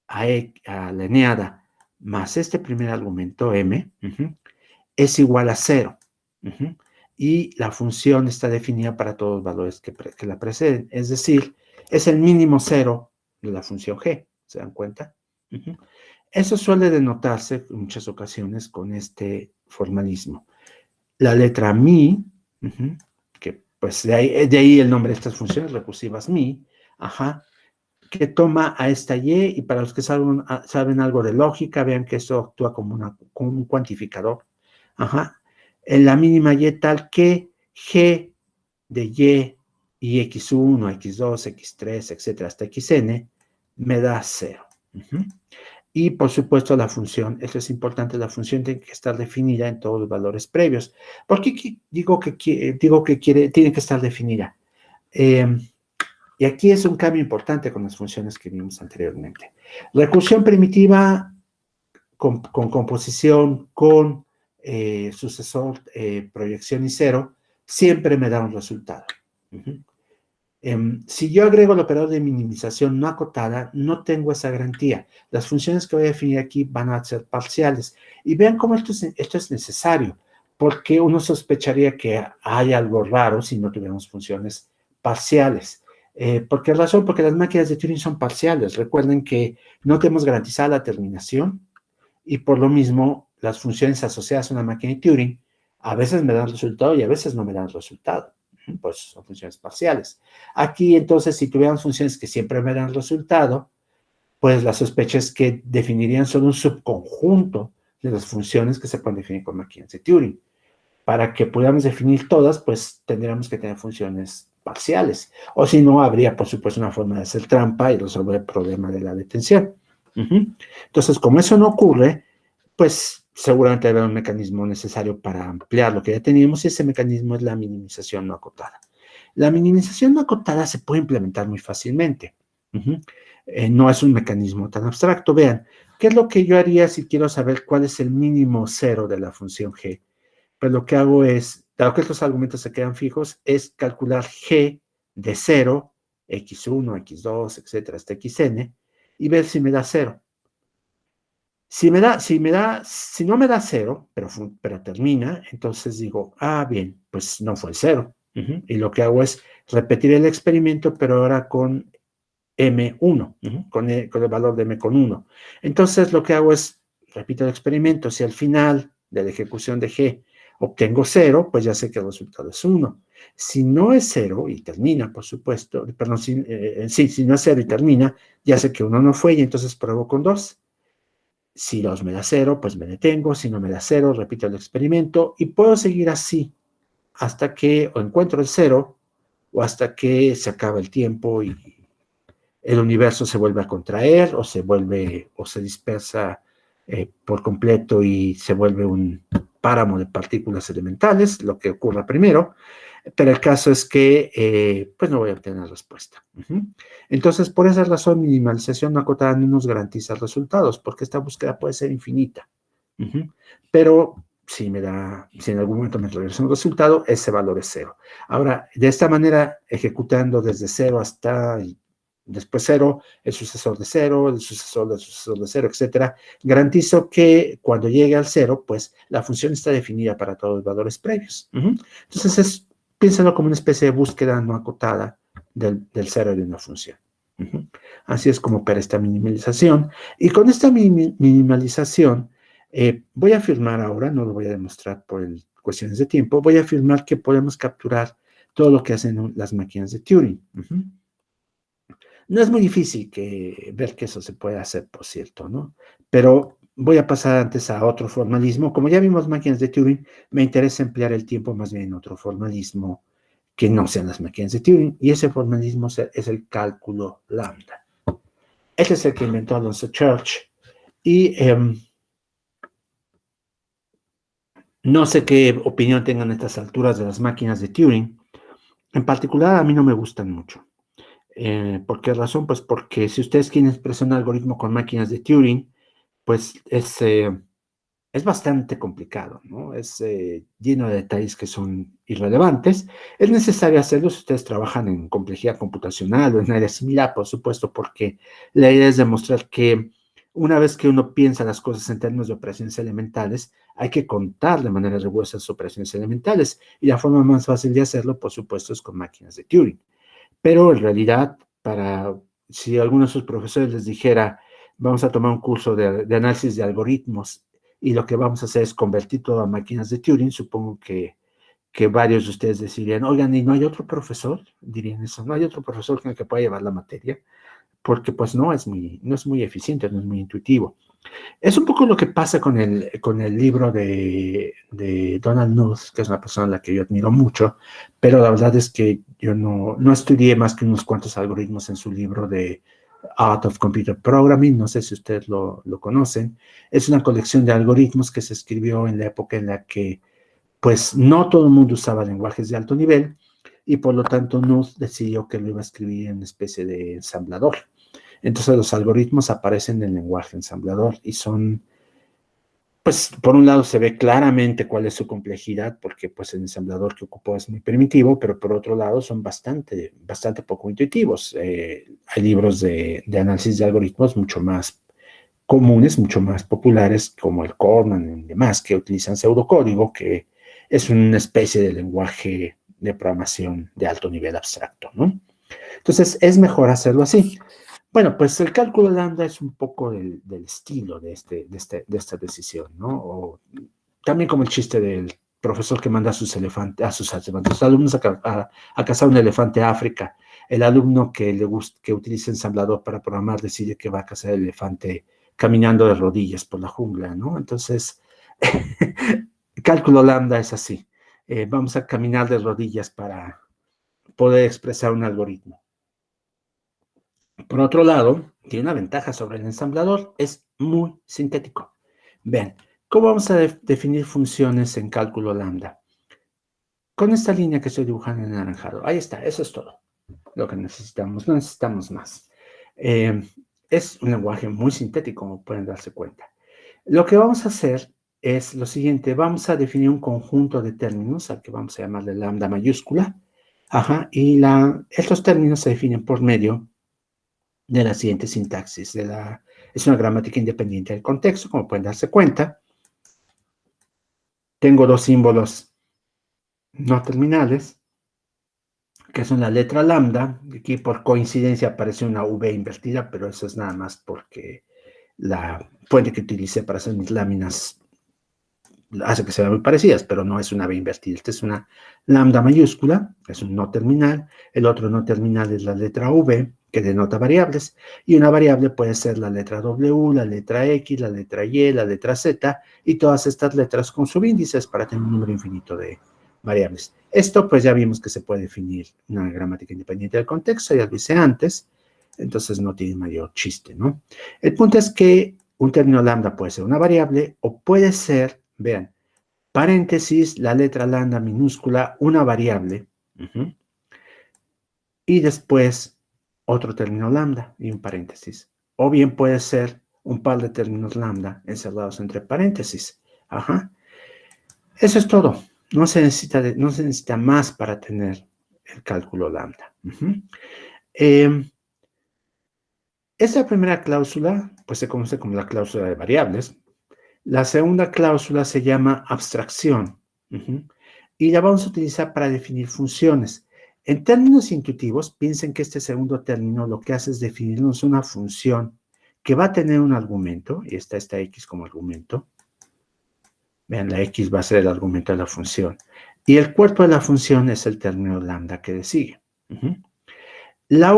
a la eneada más este primer argumento m es igual a 0. Y la función está definida para todos los valores que la preceden. Es decir, es el mínimo 0 de la función g. ¿Se dan cuenta? Eso suele denotarse en muchas ocasiones con este formalismo. La letra mi, que pues de ahí el nombre de estas funciones recursivas mi, que toma a esta y para los que saben algo de lógica, vean que esto actúa como un cuantificador. En la mínima y tal que g de y x1, x2, x3, etcétera, hasta xn, me da 0. Y, por supuesto, la función, esto es importante, la función tiene que estar definida en todos los valores previos. ¿Por qué digo que tiene que estar definida? Y aquí es un cambio importante con las funciones que vimos anteriormente. Recursión primitiva con composición, con sucesor, proyección y cero, siempre me da un resultado. Si yo agrego el operador de minimización no acotada, no tengo esa garantía. Las funciones que voy a definir aquí van a ser parciales. Y vean cómo esto es necesario, porque uno sospecharía que hay algo raro si no tuviéramos funciones parciales. ¿Por qué razón? Porque las máquinas de Turing son parciales. Recuerden que no tenemos garantizada la terminación y por lo mismo las funciones asociadas a una máquina de Turing a veces me dan resultado y a veces no me dan resultado. Pues son funciones parciales. Aquí, entonces, si tuviéramos funciones que siempre me dan resultado, pues la sospecha es que definirían solo un subconjunto de las funciones que se pueden definir con máquinas de Turing. Para que pudiéramos definir todas, pues tendríamos que tener funciones parciales. O si no, habría, por supuesto, una forma de hacer trampa y resolver el problema de la detención. Entonces, como eso no ocurre, pues seguramente habrá un mecanismo necesario para ampliar lo que ya teníamos y ese mecanismo es la minimización no acotada. La minimización no acotada se puede implementar muy fácilmente. No es un mecanismo tan abstracto. Vean, ¿qué es lo que yo haría si quiero saber cuál es el mínimo cero de la función g? Pues lo que hago es, dado que estos argumentos se quedan fijos, es calcular g de 0, x1, x2, etcétera, hasta xn, y ver si me da 0. Si no me da 0, pero termina, entonces digo, bien, pues no fue 0. Y lo que hago es repetir el experimento, pero ahora con M1, con el valor de M con 1. Entonces lo que hago es, repito el experimento, si al final de la ejecución de G obtengo 0, pues ya sé que el resultado es 1. Si no es 0 y termina, por supuesto, perdón, si no es 0 y termina, ya sé que 1 no fue y entonces pruebo con 2. Si 2 me da 0, pues me detengo. Si no me da 0, repito el experimento y puedo seguir así hasta que o encuentro el 0 o hasta que se acaba el tiempo y el universo se vuelve a contraer o se dispersa por completo y se vuelve un páramo de partículas elementales, lo que ocurra primero, pero el caso es que pues no voy a obtener respuesta. Entonces, por esa razón, minimalización no acotada no nos garantiza resultados, porque esta búsqueda puede ser infinita. Ujú. Pero si en algún momento me regresa un resultado, ese valor es 0. Ahora, de esta manera, ejecutando desde 0 hasta después 0, el sucesor de 0, el sucesor del sucesor de 0, etcétera, garantizo que cuando llegue al 0, pues la función está definida para todos los valores previos. Entonces, piénsalo como una especie de búsqueda no acotada del 0 de una función. Así es como opera esta minimalización. Y con esta minimalización, voy a afirmar ahora, no lo voy a demostrar por cuestiones de tiempo, voy a afirmar que podemos capturar todo lo que hacen las máquinas de Turing. No es muy difícil ver que eso se puede hacer, por cierto, ¿no? Pero voy a pasar antes a otro formalismo. Como ya vimos máquinas de Turing, me interesa emplear el tiempo más bien en otro formalismo que no sean las máquinas de Turing, y ese formalismo es el cálculo lambda. Este es el que inventó Alonzo Church, y no sé qué opinión tengan a estas alturas de las máquinas de Turing. En particular, a mí no me gustan mucho. ¿Por qué razón? Pues porque si ustedes quieren expresar un algoritmo con máquinas de Turing, pues es bastante complicado, ¿no? Es lleno de detalles que son irrelevantes. Es necesario hacerlo si ustedes trabajan en complejidad computacional o en área similar, por supuesto, porque la idea es demostrar que una vez que uno piensa las cosas en términos de operaciones elementales, hay que contar de manera rigurosa las operaciones elementales, y la forma más fácil de hacerlo, por supuesto, es con máquinas de Turing. Pero en realidad, si alguno de sus profesores les dijera, vamos a tomar un curso de análisis de algoritmos y lo que vamos a hacer es convertir todo a máquinas de Turing, supongo que varios de ustedes decirían, oigan, ¿y no hay otro profesor? Dirían eso, no hay otro profesor con el que pueda llevar la materia, porque pues no es muy eficiente, no es muy intuitivo. Es un poco lo que pasa con el libro de Donald Knuth, que es una persona a la que yo admiro mucho, pero la verdad es que yo no estudié más que unos cuantos algoritmos en su libro de Art of Computer Programming, no sé si ustedes lo conocen. Es una colección de algoritmos que se escribió en la época en la que pues no todo el mundo usaba lenguajes de alto nivel, y por lo tanto Knuth decidió que lo iba a escribir en una especie de ensamblador. Entonces los algoritmos aparecen en el lenguaje ensamblador y son, pues por un lado se ve claramente cuál es su complejidad, porque pues el ensamblador que ocupó es muy primitivo, pero por otro lado son bastante poco intuitivos. Hay libros de análisis de algoritmos mucho más comunes, mucho más populares, como el Corman y demás, que utilizan pseudocódigo, que es una especie de lenguaje de programación de alto nivel abstracto, ¿no? Entonces es mejor hacerlo así. Bueno, pues el cálculo lambda es un poco del estilo de esta decisión, ¿no? O también como el chiste del profesor que manda a sus alumnos a cazar un elefante a África. El alumno que utiliza ensamblador para programar decide que va a cazar el elefante caminando de rodillas por la jungla, ¿no? Entonces, cálculo lambda es así. Vamos a caminar de rodillas para poder expresar un algoritmo. Por otro lado, tiene una ventaja sobre el ensamblador, es muy sintético. Vean, ¿cómo vamos a definir funciones en cálculo lambda? Con esta línea que estoy dibujando en anaranjado. Ahí está, eso es todo lo que necesitamos, no necesitamos más. Es un lenguaje muy sintético, como pueden darse cuenta. Lo que vamos a hacer es lo siguiente, vamos a definir un conjunto de términos, al que vamos a llamarle lambda mayúscula, y estos términos se definen por medio de la siguiente sintaxis. Es una gramática independiente del contexto, como pueden darse cuenta. Tengo dos símbolos no terminales, que son la letra lambda. Aquí por coincidencia aparece una V invertida, pero eso es nada más porque la fuente que utilicé para hacer mis láminas hace que sean muy parecidas, pero no es una V invertida. Esta es una lambda mayúscula, es un no terminal. El otro no terminal es la letra V, que denota variables, y una variable puede ser la letra W, la letra X, la letra Y, la letra Z, y todas estas letras con subíndices para tener un número infinito de variables. Esto pues ya vimos que se puede definir una gramática independiente del contexto, ya lo hice antes, entonces no tiene mayor chiste, ¿no? El punto es que un término lambda puede ser una variable o puede ser, vean, paréntesis, la letra lambda minúscula, una variable, y después otro término lambda y un paréntesis. O bien puede ser un par de términos lambda encerrados entre paréntesis. Ajá. Eso es todo. No se necesita más para tener el cálculo lambda. Esta primera cláusula, pues se conoce como la cláusula de variables. La segunda cláusula se llama abstracción. Y la vamos a utilizar para definir funciones. En términos intuitivos, piensen que este segundo término lo que hace es definirnos una función que va a tener un argumento, y está esta x como argumento. Vean, la x va a ser el argumento de la función. Y el cuerpo de la función es el término lambda que le sigue. El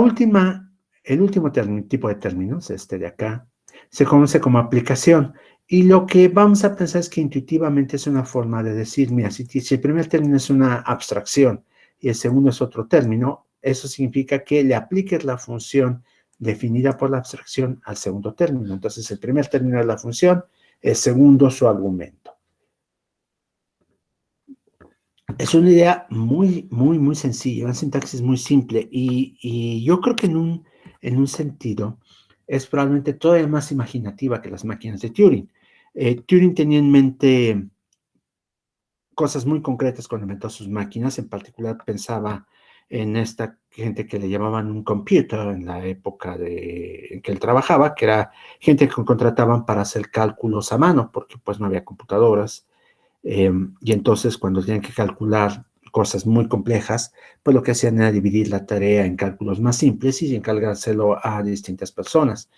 último tipo de términos, este de acá, se conoce como aplicación. Y lo que vamos a pensar es que intuitivamente es una forma de decir, mira, si el primer término es una abstracción y el segundo es otro término, eso significa que le apliques la función definida por la abstracción al segundo término. Entonces, el primer término es la función, el segundo su argumento. Es una idea muy, muy, muy sencilla, una sintaxis muy simple y yo creo que en un sentido es probablemente todavía más imaginativa que las máquinas de Turing. Turing tenía en mente cosas muy concretas cuando inventó sus máquinas, en particular pensaba en esta gente que le llamaban un computer en la época en que él trabajaba, que era gente que contrataban para hacer cálculos a mano, porque pues no había computadoras. Y entonces cuando tenían que calcular cosas muy complejas, pues lo que hacían era dividir la tarea en cálculos más simples y encargárselo a distintas personas.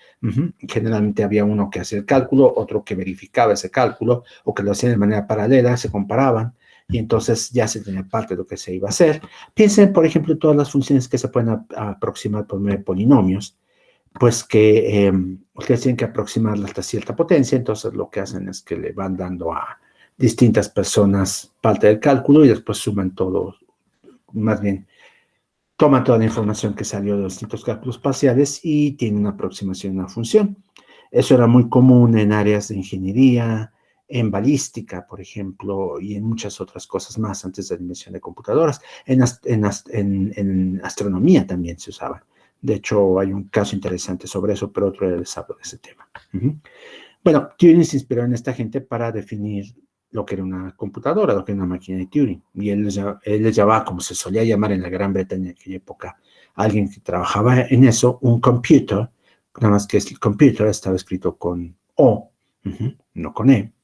Generalmente había uno que hacía el cálculo, otro que verificaba ese cálculo, o que lo hacía de manera paralela, se comparaban, y entonces ya se tenía parte de lo que se iba a hacer. Piensen, por ejemplo, en todas las funciones que se pueden aproximar por medio de polinomios, pues que ustedes tienen que aproximarla hasta cierta potencia, entonces lo que hacen es que le van dando a distintas personas parte del cálculo y después suman todo, más bien, toman toda la información que salió de los distintos cálculos parciales y tienen una aproximación a una función. Eso era muy común en áreas de ingeniería, en balística, por ejemplo, y en muchas otras cosas más antes de la invención de computadoras. En astronomía también se usaba. De hecho, hay un caso interesante sobre eso, pero otro día les hablo de ese tema. Bueno, Turing se inspiró en esta gente para definir lo que era una computadora, lo que era una máquina de Turing. Y él les llamaba, como se solía llamar en la Gran Bretaña en aquella época, alguien que trabajaba en eso, un computer, nada más que el computer estaba escrito con O, no con E,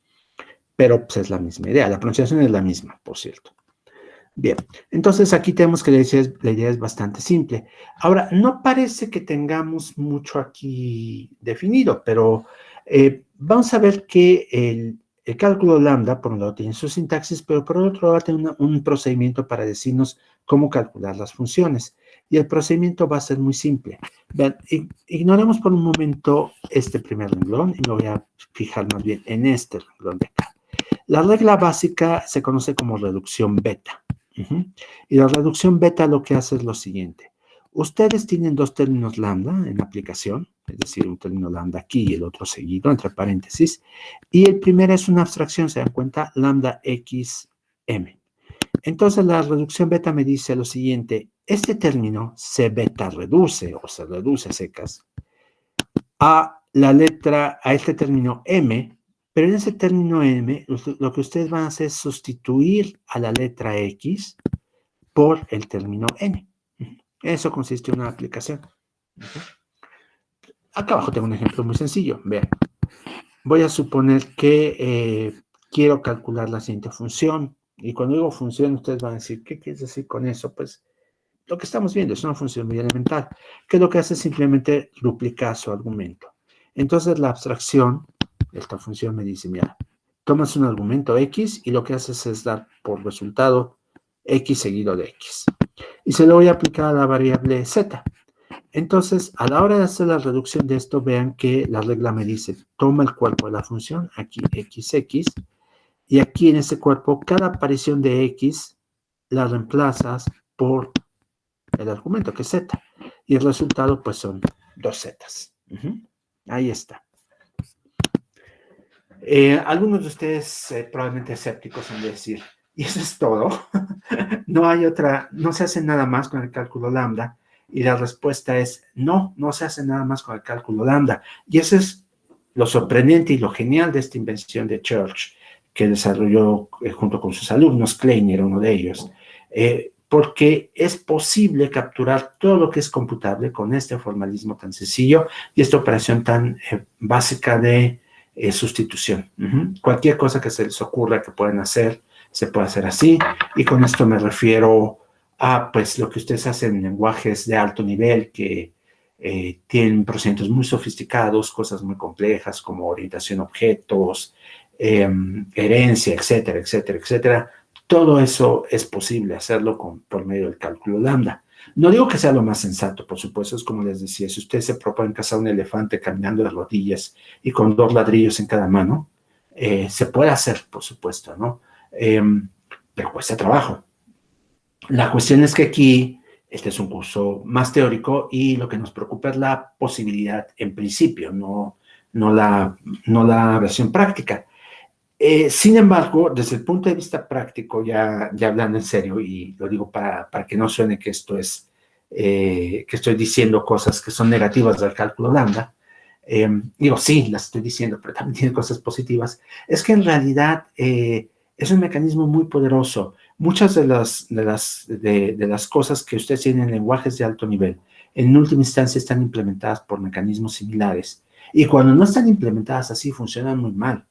pero pues es la misma idea. La pronunciación es la misma, por cierto. Bien, entonces aquí tenemos que la idea es bastante simple. Ahora, no parece que tengamos mucho aquí definido, pero vamos a ver que el cálculo lambda, por un lado, tiene su sintaxis, pero por otro lado tiene un procedimiento para decirnos cómo calcular las funciones. Y el procedimiento va a ser muy simple. Vean, ignoremos por un momento este primer renglón y me voy a fijar más bien en este renglón de acá. La regla básica se conoce como reducción beta. Y la reducción beta lo que hace es lo siguiente. Ustedes tienen dos términos lambda en aplicación, es decir, un término lambda aquí y el otro seguido, entre paréntesis, y el primero es una abstracción, se dan cuenta, lambda x m. Entonces la reducción beta me dice lo siguiente, este término se beta reduce o se reduce a secas a este término m, pero en ese término m lo que ustedes van a hacer es sustituir a la letra x por el término n. Eso consiste en una aplicación. Acá abajo tengo un ejemplo muy sencillo. Vean, voy a suponer que quiero calcular la siguiente función. Y cuando digo función, ustedes van a decir, ¿qué quieres decir con eso? Pues lo que estamos viendo es una función muy elemental, que lo que hace es simplemente duplicar su argumento. Entonces la abstracción, esta función me dice, mira, tomas un argumento x y lo que haces es dar por resultado x seguido de x. Y se lo voy a aplicar a la variable z. Entonces, a la hora de hacer la reducción de esto, vean que la regla me dice, toma el cuerpo de la función, aquí xx, y aquí en ese cuerpo, cada aparición de x la reemplazas por el argumento, que es z. Y el resultado, pues, son dos zetas. Ahí está. Algunos de ustedes probablemente escépticos han de decir, ¿y eso es todo? No se hace nada más con el cálculo lambda. Y la respuesta es no se hace nada más con el cálculo lambda. Y eso es lo sorprendente y lo genial de esta invención de Church, que desarrolló junto con sus alumnos, Klein era uno de ellos, porque es posible capturar todo lo que es computable con este formalismo tan sencillo y esta operación tan básica de sustitución. Cualquier cosa que se les ocurra que pueden hacer, se puede hacer así, y con esto me refiero a pues lo que ustedes hacen en lenguajes de alto nivel que tienen procedimientos muy sofisticados, cosas muy complejas como orientación a objetos, herencia, etcétera, etcétera, etcétera. Todo eso es posible hacerlo por medio del cálculo lambda. No digo que sea lo más sensato, por supuesto, es como les decía, si ustedes se proponen cazar un elefante caminando de rodillas y con 2 ladrillos en cada mano, se puede hacer, por supuesto, ¿no? Pero cuesta trabajo. La cuestión es que aquí, este es un curso más teórico y lo que nos preocupa es la posibilidad en principio, no la versión práctica. Sin embargo, desde el punto de vista práctico, ya hablando en serio, y lo digo para que no suene que esto es, que estoy diciendo cosas que son negativas del cálculo lambda, digo, sí, las estoy diciendo, pero también tiene cosas positivas, es que en realidad es un mecanismo muy poderoso. Muchas de las cosas que ustedes tienen en lenguajes de alto nivel, en última instancia están implementadas por mecanismos similares. Y cuando no están implementadas así, funcionan muy mal.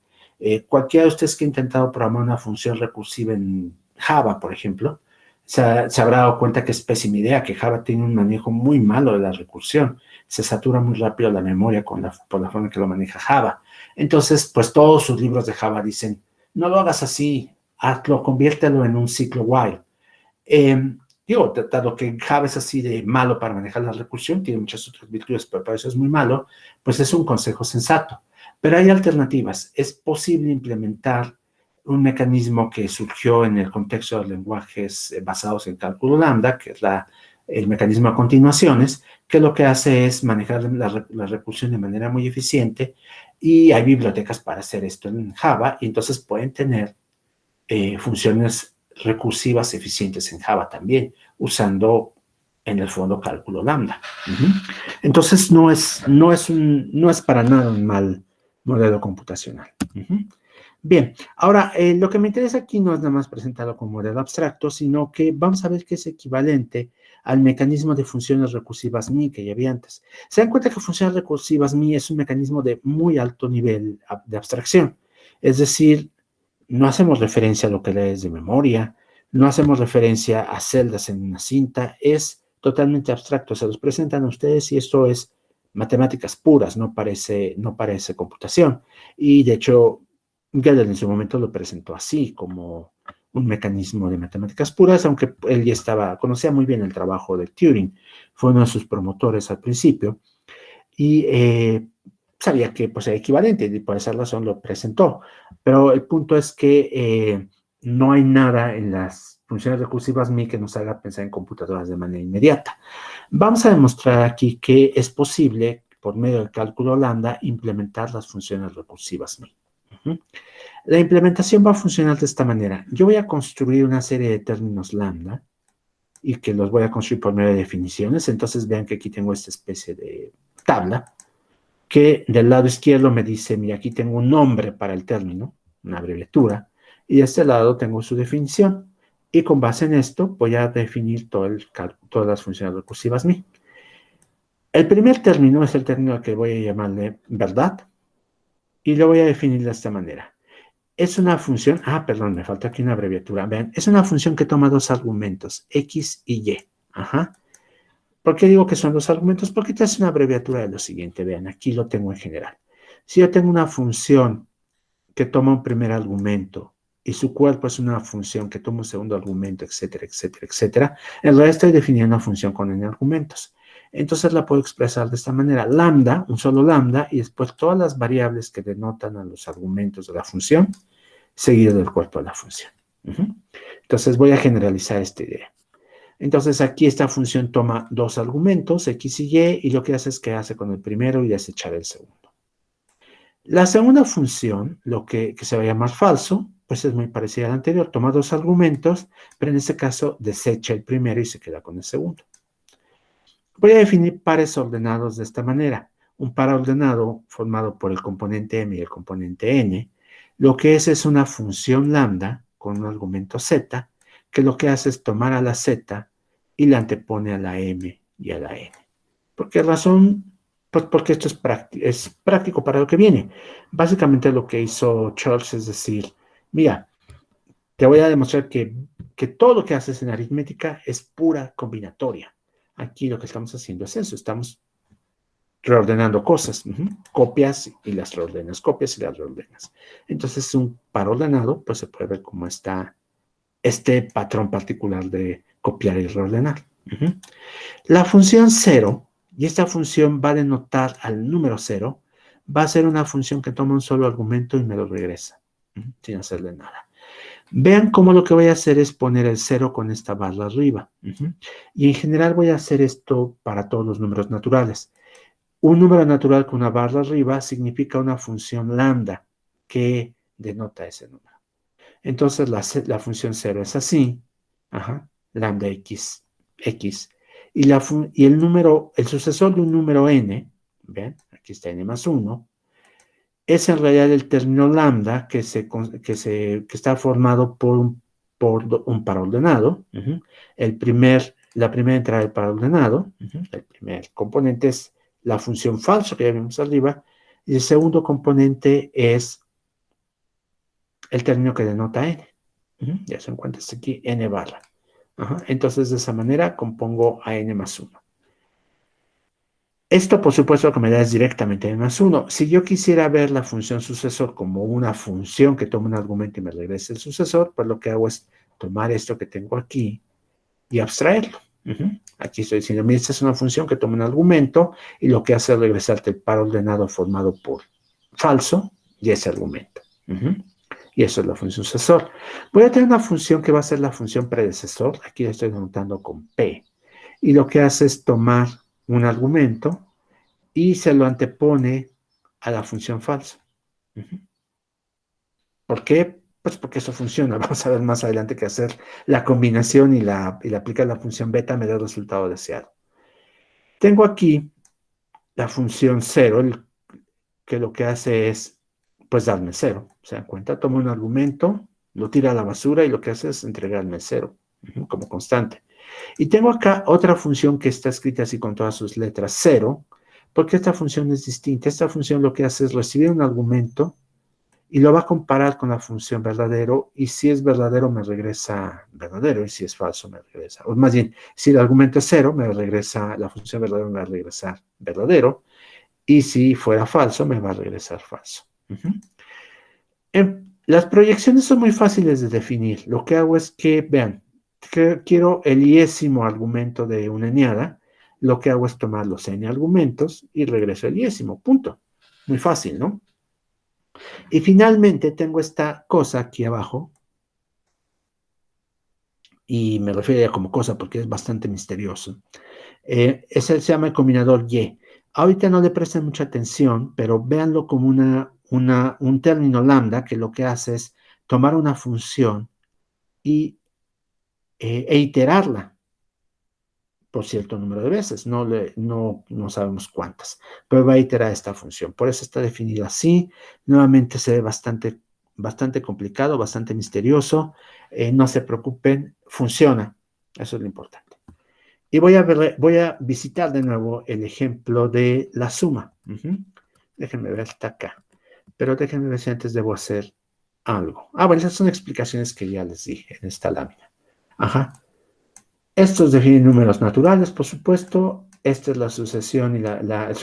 Cualquiera de ustedes que ha intentado programar una función recursiva en Java, por ejemplo, se habrá dado cuenta que es pésima idea, que Java tiene un manejo muy malo de la recursión. Se satura muy rápido la memoria por la forma en que lo maneja Java. Entonces, pues todos sus libros de Java dicen, no lo hagas así, hazlo, conviértelo en un ciclo while. Digo, dado que Java es así de malo para manejar la recursión, tiene muchas otras virtudes, pero para eso es muy malo, pues es un consejo sensato. Pero hay alternativas. Es posible implementar un mecanismo que surgió en el contexto de lenguajes basados en cálculo lambda, que es el mecanismo de continuaciones, que lo que hace es manejar la recursión de manera muy eficiente, y hay bibliotecas para hacer esto en Java, y entonces pueden tener funciones recursivas eficientes en Java también, usando en el fondo cálculo lambda. Entonces no es para nada un mal modelo computacional. Bien, ahora lo que me interesa aquí no es nada más presentarlo como modelo abstracto, sino que vamos a ver que es equivalente al mecanismo de funciones recursivas MI que ya había antes. Se dan cuenta que funciones recursivas MI es un mecanismo de muy alto nivel de abstracción, es decir, no hacemos referencia a lo que lees de memoria, no hacemos referencia a celdas en una cinta, es totalmente abstracto, se los presentan a ustedes y esto es matemáticas puras, no parece computación. Y de hecho, Gödel en su momento lo presentó así, como un mecanismo de matemáticas puras, aunque él ya conocía muy bien el trabajo de Turing, fue uno de sus promotores al principio, y sabía que pues, era equivalente y por esa razón lo presentó. Pero el punto es que no hay nada en las funciones recursivas MI que nos haga pensar en computadoras de manera inmediata. Vamos a demostrar aquí que es posible, por medio del cálculo lambda, implementar las funciones recursivas MI. La implementación va a funcionar de esta manera. Yo voy a construir una serie de términos lambda y que los voy a construir por medio de definiciones. Entonces vean que aquí tengo esta especie de tabla que del lado izquierdo me dice, mira, aquí tengo un nombre para el término, una abreviatura, y de este lado tengo su definición. Y con base en esto voy a definir todas las funciones recursivas MI. El primer término es el término que voy a llamarle verdad, y lo voy a definir de esta manera. Es una función, perdón, me falta aquí una abreviatura, vean, es una función que toma dos argumentos, X y Y. ¿Por qué digo que son dos argumentos? Porque te hace una abreviatura de lo siguiente, vean, aquí lo tengo en general. Si yo tengo una función que toma un primer argumento y su cuerpo es una función que toma un segundo argumento, etcétera, etcétera, etcétera, en realidad estoy definiendo una función con n argumentos. Entonces la puedo expresar de esta manera, lambda, un solo lambda, y después todas las variables que denotan a los argumentos de la función, seguido del cuerpo de la función. Entonces voy a generalizar esta idea. Entonces aquí esta función toma dos argumentos, X y Y, y lo que hace es que hace con el primero y desechar el segundo. La segunda función, lo que se va a llamar falso, pues es muy parecida a la anterior, toma dos argumentos, pero en este caso desecha el primero y se queda con el segundo. Voy a definir pares ordenados de esta manera. Un paraordenado formado por el componente m y el componente n, lo que es una función lambda con un argumento z, que lo que hace es tomar a la z y la antepone a la m y a la n. ¿Por qué razón? Pues porque esto es práctico para lo que viene. Básicamente lo que hizo Charles es decir, mira, te voy a demostrar que todo lo que haces en aritmética es pura combinatoria. Aquí lo que estamos haciendo es eso, estamos reordenando cosas, copias y las reordenas, copias y las reordenas. Entonces, un par ordenado, pues se puede ver cómo está este patrón particular de copiar y reordenar. La función 0, y esta función va a denotar al número 0, va a ser una función que toma un solo argumento y me lo regresa, sin hacerle nada. Vean cómo lo que voy a hacer es poner el 0 con esta barra arriba. Y en general voy a hacer esto para todos los números naturales. Un número natural con una barra arriba significa una función lambda que denota ese número. Entonces la función 0 es así, lambda x, y el sucesor de un número n, ¿ven? Aquí está n más 1, es en realidad el término lambda que está formado por un paraordenado. La primera entrada del paraordenado, el primer componente es la función falso que ya vimos arriba, y el segundo componente es el término que denota n. Ya se encuentra aquí n barra. Entonces, de esa manera compongo a n más 1. Esto, por supuesto, lo que me da es directamente n más 1. Si yo quisiera ver la función sucesor como una función que toma un argumento y me regrese el sucesor, pues lo que hago es tomar esto que tengo aquí y abstraerlo. Aquí estoy diciendo, mira, esta es una función que toma un argumento y lo que hace es regresarte el par ordenado formado por falso y ese argumento. Y eso es la función sucesor. Voy a tener una función que va a ser la función predecesor. Aquí la estoy denotando con P. Y lo que hace es tomar un argumento y se lo antepone a la función falsa. ¿Por qué? Pues porque eso funciona. Vamos a ver más adelante que hacer la combinación y la aplicar la función beta me da el resultado deseado. Tengo aquí la función 0, que lo que hace es, pues, darme 0. ¿Se dan cuenta? Toma un argumento, lo tira a la basura y lo que hace es entregarme 0, como constante. Y tengo acá otra función que está escrita así con todas sus letras, 0, porque esta función es distinta. Esta función lo que hace es recibir un argumento y lo va a comparar con la función verdadero, y si es verdadero me regresa verdadero, y si es falso me regresa, o más bien, si el argumento es 0, me regresa, la función verdadera me va a regresar verdadero, y si fuera falso, me va a regresar falso. Las proyecciones son muy fáciles de definir. Lo que hago es que, vean, quiero el iésimo argumento de una eneada. Lo que hago es tomar los n argumentos y regreso el iésimo, punto. Muy fácil, ¿no? Y finalmente tengo esta cosa aquí abajo, y me refiero a como cosa porque es bastante misterioso. Se llama el combinador Y. Ahorita no le presten mucha atención, pero véanlo como un término lambda que lo que hace es tomar una función e iterarla por cierto número de veces. No sabemos cuántas, pero va a iterar esta función. Por eso está definido así. Nuevamente se ve bastante complicado, bastante misterioso. No se preocupen, funciona. Eso es lo importante. Y voy a visitar de nuevo el ejemplo de la suma. Déjenme ver, está acá. Pero déjenme ver si antes debo hacer algo. Bueno, esas son explicaciones que ya les dije en esta lámina. Estos definen números naturales, por supuesto. Esta es la sucesión y la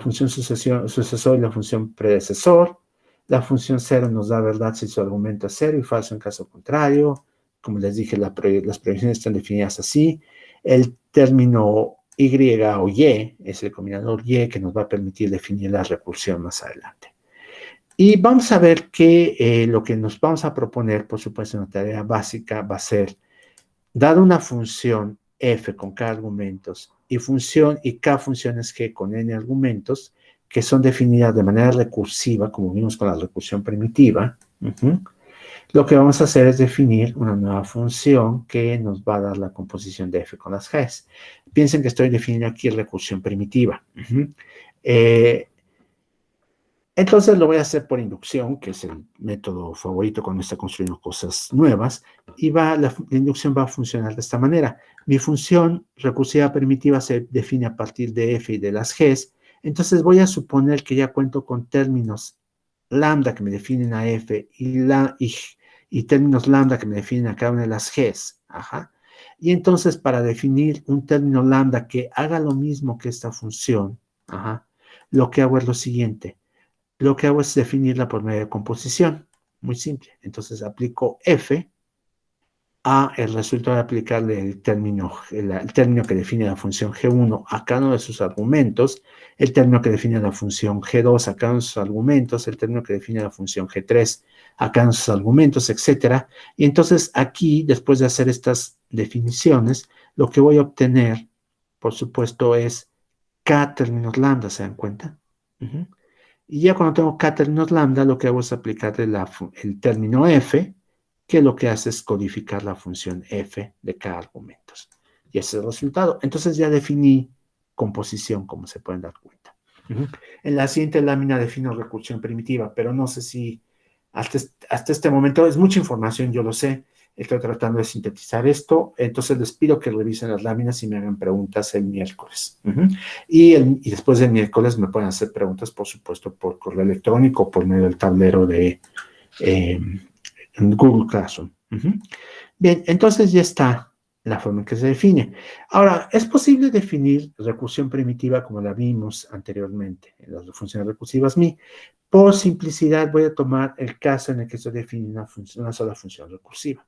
función sucesor y la función predecesor. La función 0 nos da verdad si su argumento es 0 y falso en caso contrario. Como les dije, las proyecciones están definidas así. El término Y o Y es el combinador Y que nos va a permitir definir la recursión más adelante. Y vamos a ver que lo que nos vamos a proponer, por supuesto, en la tarea básica va a ser, dada una función f con k argumentos y k funciones g con n argumentos, que son definidas de manera recursiva, como vimos con la recursión primitiva, lo que vamos a hacer es definir una nueva función que nos va a dar la composición de f con las g's. Piensen que estoy definiendo aquí recursión primitiva. Eh, entonces lo voy a hacer por inducción, que es el método favorito cuando está construyendo cosas nuevas, y la inducción va a funcionar de esta manera. Mi función recursiva primitiva se define a partir de f y de las g's, entonces voy a suponer que ya cuento con términos lambda que me definen a f y términos lambda que me definen a cada una de las g's. Ajá. Y entonces para definir un término lambda que haga lo mismo que esta función, ajá, lo que hago es lo siguiente. Lo que hago es definirla por medio de composición. Muy simple. Entonces aplico f a el resultado de aplicarle el término que define la función g1 a cada uno de sus argumentos, el término que define la función g2 a cada uno de sus argumentos, el término que define la función g3 a cada uno de sus argumentos, etc. Y entonces aquí, después de hacer estas definiciones, lo que voy a obtener, por supuesto, es k términos lambda, ¿se dan cuenta? Y ya cuando tengo k términos lambda, lo que hago es aplicarle el término f, que lo que hace es codificar la función f de k argumentos. Y ese es el resultado. Entonces ya definí composición, como se pueden dar cuenta. En la siguiente lámina defino recursión primitiva, pero no sé si hasta este momento es mucha información, yo lo sé. Estoy tratando de sintetizar esto, entonces les pido que revisen las láminas y me hagan preguntas el miércoles. Y después del miércoles me pueden hacer preguntas, por supuesto, por correo electrónico, por medio del tablero de Google Classroom. Bien, entonces ya está la forma en que se define. Ahora, es posible definir recursión primitiva como la vimos anteriormente en las funciones recursivas MI. Por simplicidad voy a tomar el caso en el que se define una sola función recursiva.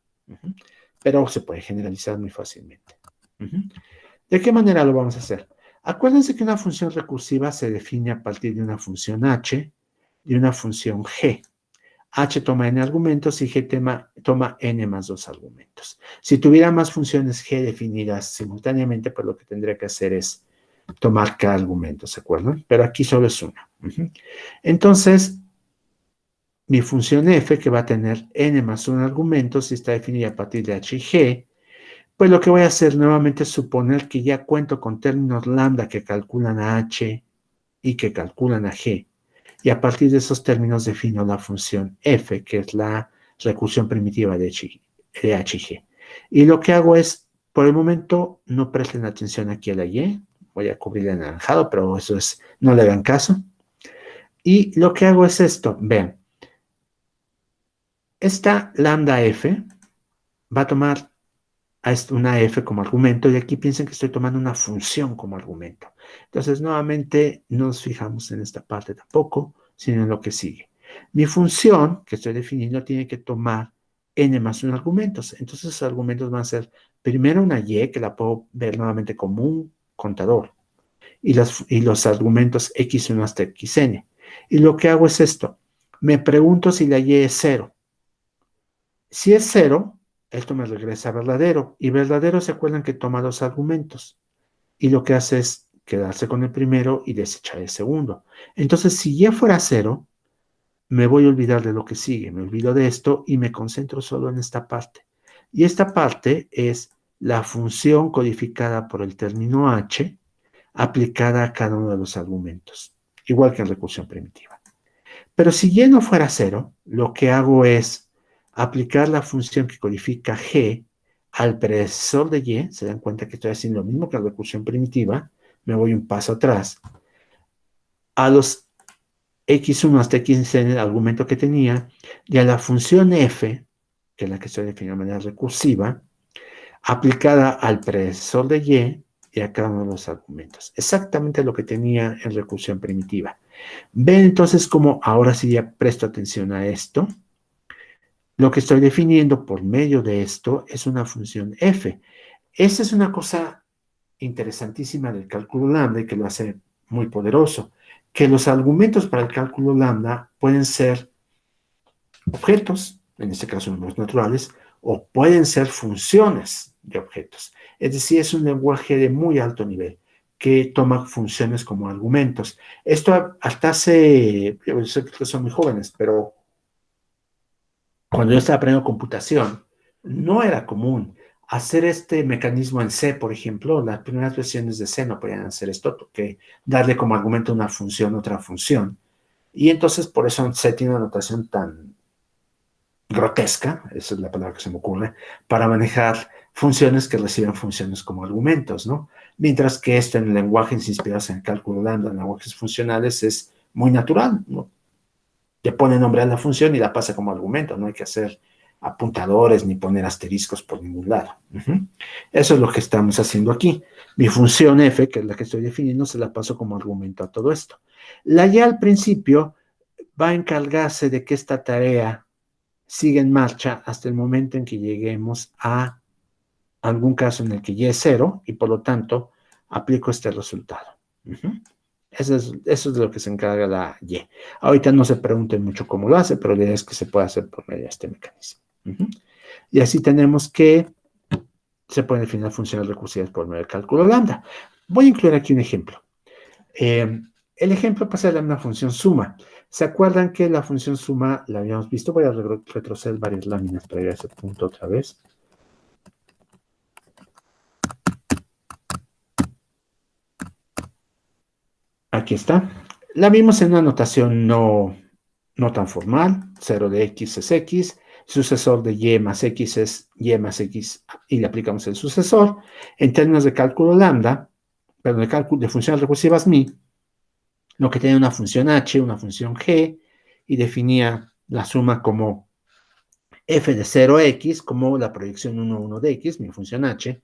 Pero se puede generalizar muy fácilmente. ¿De qué manera lo vamos a hacer? Acuérdense que una función recursiva se define a partir de una función h y una función g. H toma n argumentos y G toma n más 2 argumentos. Si tuviera más funciones G definidas simultáneamente, pues lo que tendría que hacer es tomar k argumentos, ¿se acuerdan? Pero aquí solo es una. Entonces, mi función f, que va a tener n más 1 argumentos y está definida a partir de h y g, pues lo que voy a hacer nuevamente es suponer que ya cuento con términos lambda que calculan a h y que calculan a g. Y a partir de esos términos defino la función f, que es la recursión primitiva de h y g. Y lo que hago es, por el momento, no presten atención aquí a la y, voy a cubrir el anaranjado, pero eso es, no le hagan caso. Y lo que hago es esto, vean, esta lambda f va a tomar una f como argumento y aquí piensen que estoy tomando una función como argumento. Entonces, nuevamente, no nos fijamos en esta parte tampoco, sino en lo que sigue. Mi función que estoy definiendo tiene que tomar n más 1 argumentos. Entonces, esos argumentos van a ser primero una y, que la puedo ver nuevamente como un contador, y los argumentos x1 hasta xn. Y lo que hago es esto. Me pregunto si la y es 0. Si es 0, esto me regresa verdadero. Y verdadero, se acuerdan que toma dos argumentos. Y lo que hace es quedarse con el primero y desechar el segundo. Entonces, si y fuera 0, me voy a olvidar de lo que sigue. Me olvido de esto y me concentro solo en esta parte. Y esta parte es la función codificada por el término h aplicada a cada uno de los argumentos. Igual que en recursión primitiva. Pero si y no fuera 0, lo que hago es aplicar la función que codifica g al predecesor de y. Se dan cuenta que estoy haciendo lo mismo que la recursión primitiva. Me voy un paso atrás. A los x1 hasta xn, el argumento que tenía, y a la función f, que es la que estoy definiendo de manera recursiva, aplicada al predecesor de y a cada uno de los argumentos. Exactamente lo que tenía en recursión primitiva. Ven entonces cómo ahora sí ya presto atención a esto. Lo que estoy definiendo por medio de esto es una función f. Esta es una cosa interesantísima del cálculo lambda y que lo hace muy poderoso, que los argumentos para el cálculo lambda pueden ser objetos, en este caso números naturales, o pueden ser funciones de objetos. Es decir, es un lenguaje de muy alto nivel que toma funciones como argumentos. Esto hasta hace, yo sé que son muy jóvenes, pero cuando yo estaba aprendiendo computación, no era común. hacer este mecanismo en C, por ejemplo, las primeras versiones de C no podían hacer esto, porque darle como argumento una función, otra función. Y entonces por eso C tiene una notación tan grotesca, esa es la palabra que se me ocurre, para manejar funciones que reciben funciones como argumentos, ¿no? Mientras que esto en lenguajes inspirados en cálculo lambda, en lenguajes funcionales, es muy natural, ¿no? Le pone nombre a la función y la pasa como argumento, no hay que hacer apuntadores ni poner asteriscos por ningún lado. Eso es lo que estamos haciendo aquí. Mi función f, que es la que estoy definiendo, se la paso como argumento a todo esto. La y al principio va a encargarse de que esta tarea siga en marcha hasta el momento en que lleguemos a algún caso en el que y es cero y por lo tanto aplico este resultado. Eso es de lo que se encarga la Y. Ahorita no se pregunten mucho cómo lo hace, pero la idea es que se puede hacer por medio de este mecanismo. Y así tenemos que se pueden definir funciones recursivas por medio del cálculo lambda. Voy a incluir aquí un ejemplo. El ejemplo pasa a una función suma. ¿Se acuerdan que la función suma la habíamos visto? Voy a retroceder varias láminas para ir a ese punto otra vez. Aquí está. La vimos en una notación no tan formal. 0 de x es x. Sucesor de y más x es y más x y le aplicamos el sucesor. En términos de cálculo lambda, perdón, de cálculo de funciones recursivas mi, lo que tenía una función h, una función g, y definía la suma como f de 0x, como la proyección 1, 1 de x, mi función h,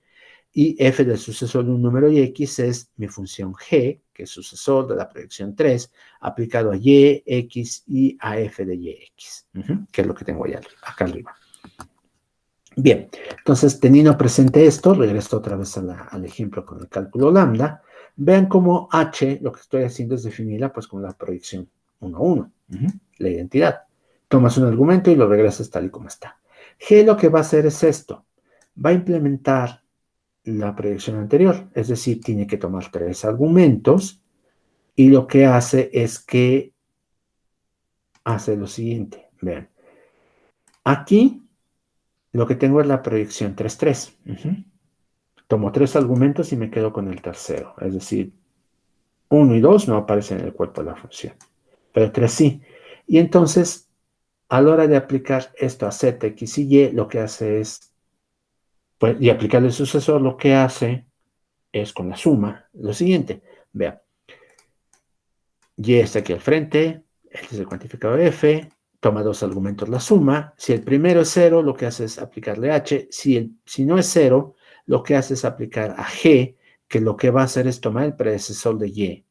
y f del sucesor de un número y x es mi función g, que es sucesor de la proyección 3, aplicado a y, x y a f de y, x, que es lo que tengo allá, acá arriba. Bien, entonces teniendo presente esto, regreso otra vez al ejemplo con el cálculo lambda. Vean cómo h, lo que estoy haciendo es definirla pues con la proyección 1, 1, la identidad. Tomas un argumento y lo regresas tal y como está. G lo que va a hacer es esto. Va a implementar la proyección anterior, es decir, tiene que tomar 3 argumentos y lo que hace es que hace lo siguiente. Vean, aquí lo que tengo es la proyección 3, 3. Tomo 3 argumentos y me quedo con el tercero, es decir, 1 y 2 no aparecen en el cuerpo de la función, pero 3 sí. Y entonces, a la hora de aplicar esto a z, x y y, lo que hace es, pues, y aplicarle el sucesor, lo que hace es con la suma, lo siguiente. Vean, y está aquí al frente, este es el cuantificador f, toma 2 argumentos la suma. Si el primero es 0, lo que hace es aplicarle h. Si no es 0, lo que hace es aplicar a g, que lo que va a hacer es tomar el predecesor de y.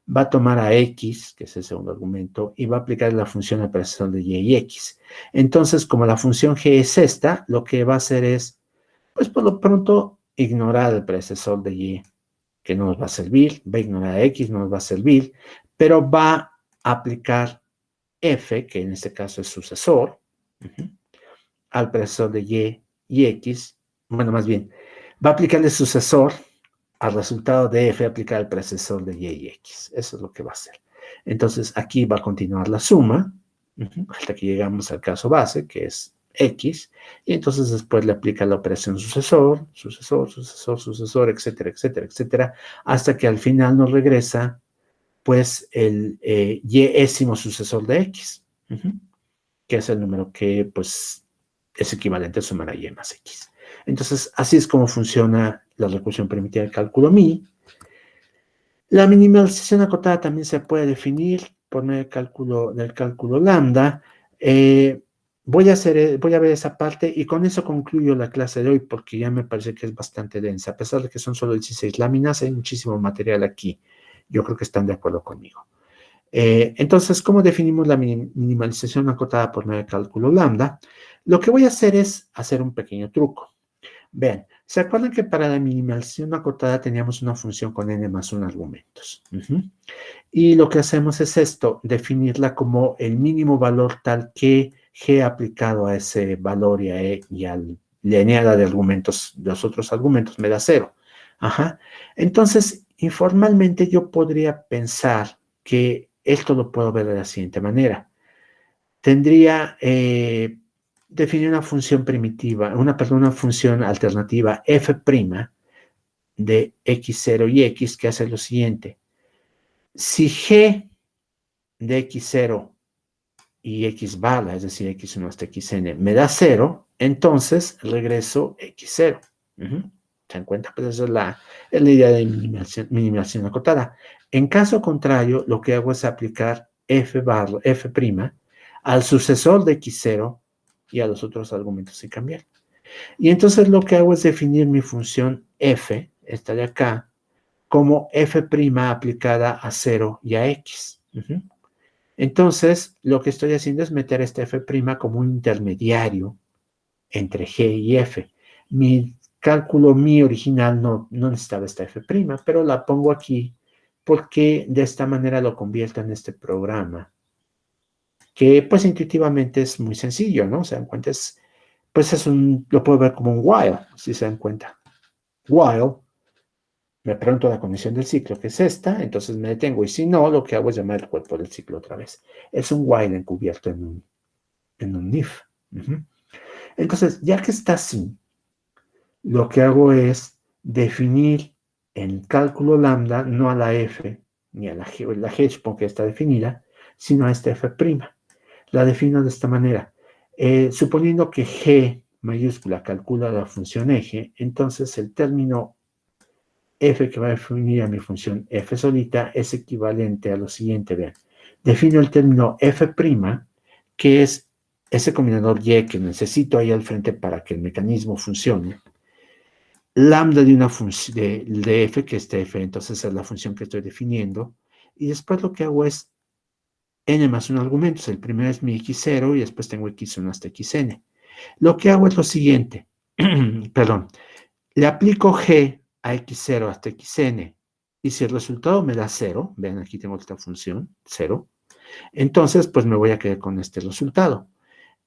Va a tomar a x, que es el segundo argumento, y va a aplicar la función al predecesor de y x. Entonces, como la función g es esta, lo que va a hacer es, pues por lo pronto, ignorar el predecesor de y, que no nos va a servir, va a ignorar a x, no nos va a servir, pero va a aplicar f, que en este caso es sucesor, al predecesor de y x, bueno, más bien, va a aplicarle sucesor al resultado de f, aplicar el predecesor de y x. Eso es lo que va a hacer. Entonces, aquí va a continuar la suma, hasta que llegamos al caso base, que es x, y entonces después le aplica la operación sucesor, sucesor, sucesor, sucesor, etcétera, etcétera, etcétera, hasta que al final nos regresa, pues, el y-ésimo sucesor de x, que es el número que, pues, es equivalente a sumar a y más x. Entonces, así es como funciona la recursión primitiva del cálculo mi. La minimalización acotada también se puede definir por medio del cálculo lambda. Voy a ver esa parte y con eso concluyo la clase de hoy porque ya me parece que es bastante densa. A pesar de que son solo 16 láminas, hay muchísimo material aquí. Yo creo que están de acuerdo conmigo. Entonces, ¿cómo definimos la minimalización acotada por medio del cálculo lambda? Lo que voy a hacer es hacer un pequeño truco. Vean, ¿se acuerdan que para la minimalización acotada teníamos una función con n más 1 argumentos? Y lo que hacemos es esto, definirla como el mínimo valor tal que g aplicado a ese valor y al lineada de argumentos, de los otros argumentos, me da 0. Entonces, informalmente yo podría pensar que esto lo puedo ver de la siguiente manera. Tendría definir una función primitiva, una función alternativa f' de x0 y x que hace lo siguiente. Si g de x0 y x bala, es decir, x1 hasta xn, me da 0, entonces regreso x0. ¿Se dan cuenta? Pues esa es la idea de minimización acotada. En caso contrario, lo que hago es aplicar f' al sucesor de x0 y a los otros argumentos sin cambiar. Y entonces lo que hago es definir mi función f, esta de acá, como f' aplicada a 0 y a x. Entonces, lo que estoy haciendo es meter esta f' como un intermediario entre g y f. Mi cálculo original no necesitaba esta f', pero la pongo aquí porque de esta manera lo convierto en este programa, que pues intuitivamente es muy sencillo, ¿no? Se dan cuenta, lo puedo ver como un while, si se dan cuenta. While, me pregunto la condición del ciclo, que es esta, entonces me detengo, y si no, lo que hago es llamar el cuerpo del ciclo otra vez. Es un while encubierto en un if. Entonces, ya que está así, lo que hago es definir en cálculo lambda, no a la f, ni a la g supongo que está definida, sino a esta f'. La defino de esta manera. Suponiendo que g mayúscula calcula la función eje, entonces el término f que va a definir a mi función f solita es equivalente a lo siguiente, vean. Defino el término f', que es ese combinador y que necesito ahí al frente para que el mecanismo funcione. Lambda de una función de f, que es f, entonces es la función que estoy definiendo. Y después lo que hago es n más un argumentos. El primero es mi x0 y después tengo x1 hasta xn. Lo que hago es lo siguiente. Perdón. Le aplico g a x0 hasta xn. Y si el resultado me da 0, vean, aquí tengo esta función, 0, entonces pues me voy a quedar con este resultado.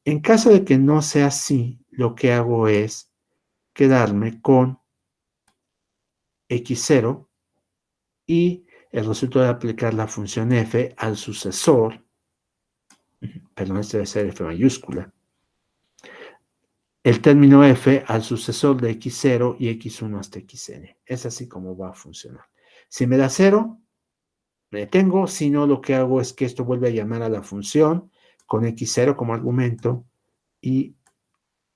En caso de que no sea así, lo que hago es quedarme con x0 y el resultado de aplicar la función f al sucesor, perdón, este debe ser f mayúscula, el término f al sucesor de x0 y x1 hasta xn. Es así como va a funcionar. Si me da 0, me detengo, si no, lo que hago es que esto vuelve a llamar a la función con x0 como argumento y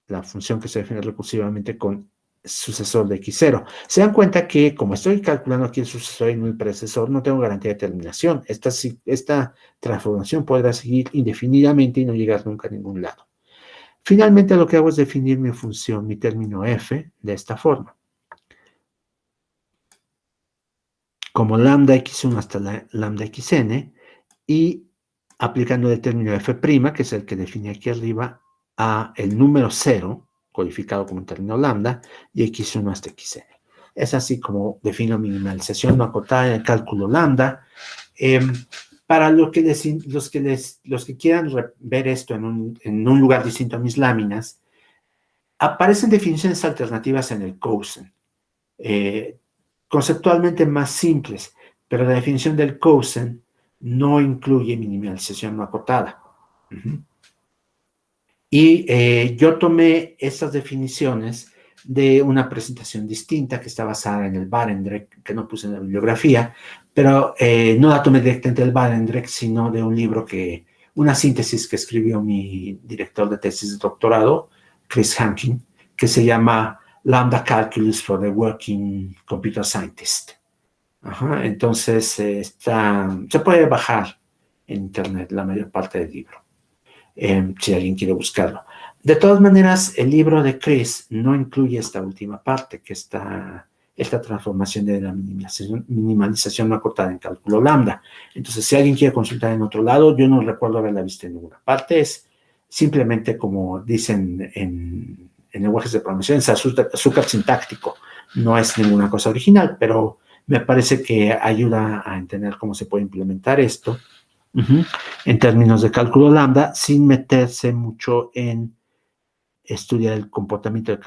la función que se define recursivamente con sucesor de x0. Se dan cuenta que como estoy calculando aquí el sucesor y no el predecesor, no tengo garantía de terminación. Esta transformación podrá seguir indefinidamente y no llegar nunca a ningún lado. Finalmente, lo que hago es definir mi función, mi término f, de esta forma. Como lambda x1 hasta lambda xn, y aplicando el término f', que es el que define aquí arriba, a el número 0, codificado como un término lambda, y x1 hasta xn. Es así como defino minimalización no acotada en el cálculo lambda. Para los que quieran ver esto en un lugar distinto a mis láminas, aparecen definiciones alternativas en el Cousin, conceptualmente más simples, pero la definición del Cousin no incluye minimalización no acotada. Y yo tomé estas definiciones de una presentación distinta que está basada en el Barendrecht, que no puse en la bibliografía, pero no la tomé directamente del Barendrecht, sino de un libro una síntesis que escribió mi director de tesis de doctorado, Chris Hankin, que se llama Lambda Calculus for the Working Computer Scientist. Entonces, se puede bajar en internet la mayor parte del libro, si alguien quiere buscarlo. De todas maneras, el libro de Chris no incluye esta última parte, que esta transformación de la minimalización no acotada en cálculo lambda. Entonces, si alguien quiere consultar en otro lado, yo no recuerdo haberla visto en ninguna parte. Es simplemente, como dicen en lenguajes de programación, es azúcar sintáctico. No es ninguna cosa original, pero me parece que ayuda a entender cómo se puede implementar esto en términos de cálculo lambda, sin meterse mucho en estudiar el comportamiento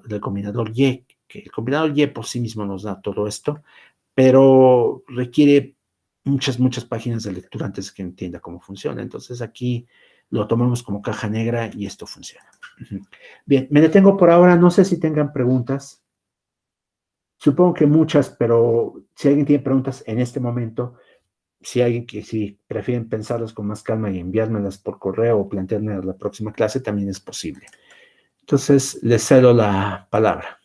del combinador Y, que el combinador Y por sí mismo nos da todo esto, pero requiere muchas páginas de lectura antes de que entienda cómo funciona. Entonces aquí lo tomamos como caja negra y esto funciona. Bien, me detengo por ahora, no sé si tengan preguntas. Supongo que muchas, pero si alguien tiene preguntas en este momento, si prefieren pensarlas con más calma y enviármelas por correo o plantearme la próxima clase, también es posible. Entonces, les cedo la palabra.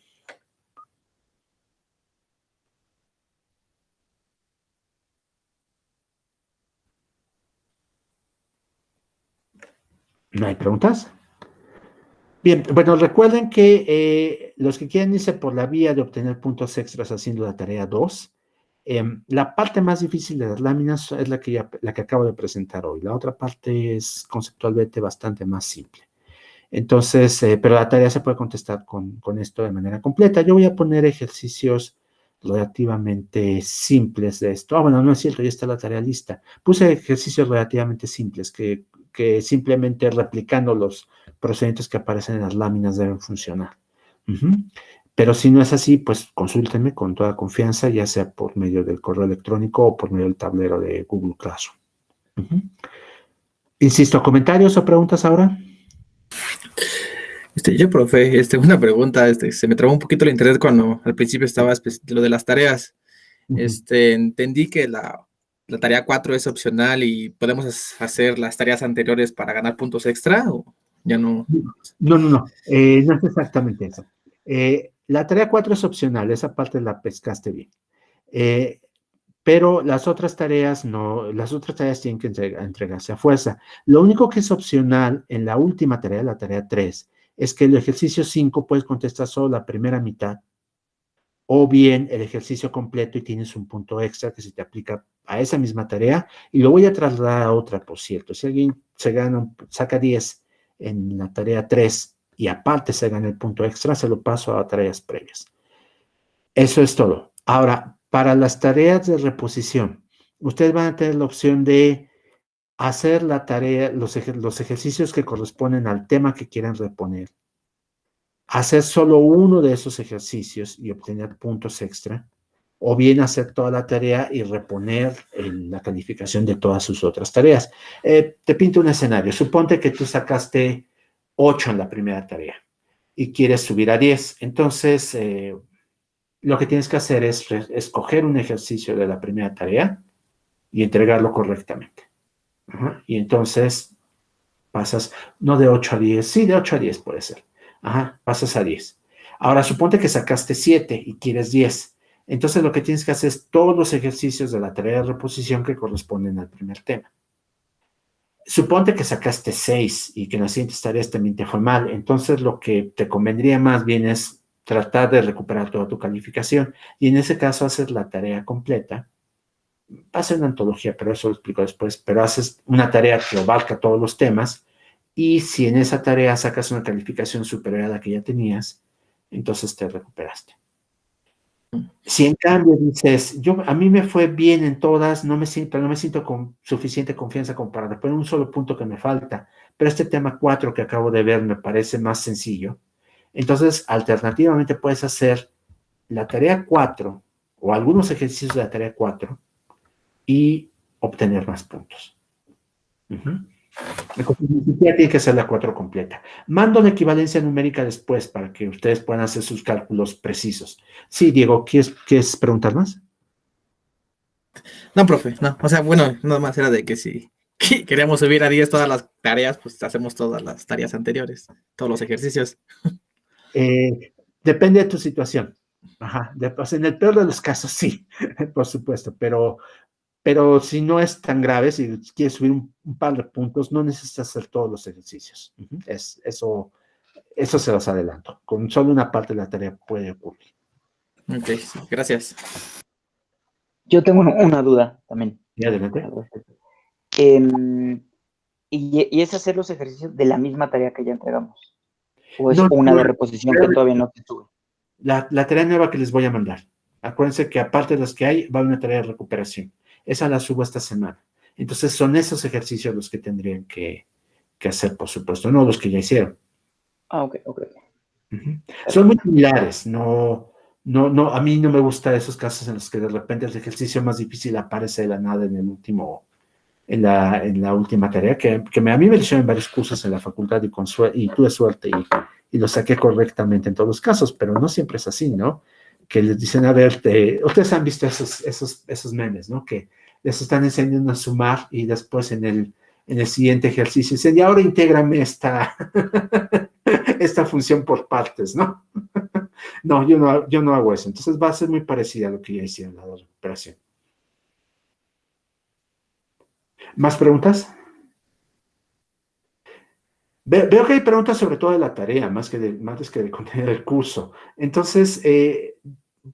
¿No hay preguntas? Bien, bueno, recuerden que los que quieren irse por la vía de obtener puntos extras haciendo la tarea 2, la parte más difícil de las láminas es la que acabo de presentar hoy. La otra parte es conceptualmente bastante más simple. Entonces, pero la tarea se puede contestar con esto de manera completa. Yo voy a poner ejercicios relativamente simples de esto. Ah, bueno, no es cierto, ya está la tarea lista. Puse ejercicios relativamente simples que simplemente replicando los procedimientos que aparecen en las láminas deben funcionar. Pero si no es así, pues consúltenme con toda confianza, ya sea por medio del correo electrónico o por medio del tablero de Google Classroom. Insisto, ¿comentarios o preguntas ahora? Yo, profe, una pregunta, se me trabó un poquito el internet cuando al principio estaba lo de las tareas. Entendí que la tarea 4 es opcional y podemos hacer las tareas anteriores para ganar puntos extra, ¿o ya no? No es exactamente eso. La tarea 4 es opcional, esa parte la pescaste bien. Pero las otras tareas no, las otras tareas tienen que entregarse a fuerza. Lo único que es opcional en la última tarea, la tarea 3, es que el ejercicio 5 puedes contestar solo la primera mitad, o bien el ejercicio completo y tienes un punto extra que se te aplica a esa misma tarea, y lo voy a trasladar a otra, por cierto. Si alguien saca 10 en la tarea 3 y aparte se gana el punto extra, se lo paso a tareas previas. Eso es todo. Ahora, para las tareas de reposición, ustedes van a tener la opción de hacer la tarea, los ejercicios que corresponden al tema que quieran reponer, hacer solo uno de esos ejercicios y obtener puntos extra, o bien hacer toda la tarea y reponer la calificación de todas sus otras tareas. Te pinto un escenario. Suponte que tú sacaste 8 en la primera tarea y quieres subir a 10. Entonces, lo que tienes que hacer es escoger un ejercicio de la primera tarea y entregarlo correctamente. Y entonces pasas, no de 8 a 10, sí, de 8 a 10 puede ser. Pasas a 10. Ahora, suponte que sacaste 7 y quieres 10. Entonces, lo que tienes que hacer es todos los ejercicios de la tarea de reposición que corresponden al primer tema. Suponte que sacaste 6 y que en las siguientes tareas también te fue mal. Entonces, lo que te convendría más bien es tratar de recuperar toda tu calificación. Y en ese caso, haces la tarea completa. Va a ser una antología, pero eso lo explico después. Pero haces una tarea que abarca todos los temas. Y si en esa tarea sacas una calificación superior a la que ya tenías, entonces te recuperaste. Si en cambio dices, a mí me fue bien en todas, no me siento con suficiente confianza como para poner un solo punto que me falta, pero este tema 4 que acabo de ver me parece más sencillo, entonces alternativamente puedes hacer la tarea 4 o algunos ejercicios de la tarea 4 y obtener más puntos. Ni siquiera tiene que ser la 4 completa. Mando la equivalencia numérica después para que ustedes puedan hacer sus cálculos precisos. Sí, Diego, ¿quieres preguntar más? No, profe, no. O sea, bueno, nada más era de que si queríamos subir a 10 todas las tareas, pues hacemos todas las tareas anteriores, todos los ejercicios. Depende de tu situación. En el peor de los casos, sí, por supuesto, pero si no es tan grave, si quieres subir un par de puntos, no necesitas hacer todos los ejercicios. Eso se los adelanto. Con solo una parte de la tarea puede ocurrir. Ok, sí, gracias. Yo tengo una duda también. Y adelante. ¿Y es hacer los ejercicios de la misma tarea que ya entregamos? ¿O es No, una de reposición que todavía no se sube? La tarea nueva que les voy a mandar. Acuérdense que aparte de las que hay, va una tarea de recuperación. Esa la subo esta semana. Entonces son esos ejercicios los que tendrían que hacer, por supuesto, no los que ya hicieron. Ok. Son muy similares, no, a mí no me gustan esos casos en los que de repente el ejercicio más difícil aparece de la nada en el último en la última tarea, que a mí me lo hicieron en varios cursos en la facultad y tuve suerte y lo saqué correctamente en todos los casos, pero no siempre es así, ¿no? Que les dicen, a ver, ustedes han visto esos memes, ¿no? Que les están enseñando a sumar y después en el siguiente ejercicio dicen, y ahora intégrame esta función por partes, ¿no? No, yo no hago eso. Entonces va a ser muy parecida a lo que ya hicieron en la recuperación. ¿Más preguntas? Veo que hay preguntas sobre todo de la tarea, más que de contenido del curso. Entonces,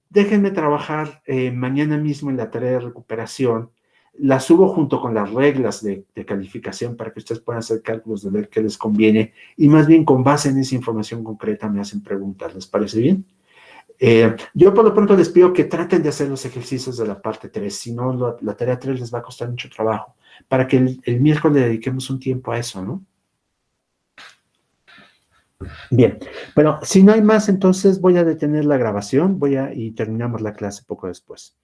déjenme trabajar mañana mismo en la tarea de recuperación. La subo junto con las reglas de calificación para que ustedes puedan hacer cálculos de ver qué les conviene y más bien con base en esa información concreta me hacen preguntas. ¿Les parece bien? Yo por lo pronto les pido que traten de hacer los ejercicios de la parte 3, si no la tarea 3 les va a costar mucho trabajo, para que el miércoles le dediquemos un tiempo a eso, ¿no? Bien, bueno, si no hay más, entonces voy a detener la grabación, y terminamos la clase poco después.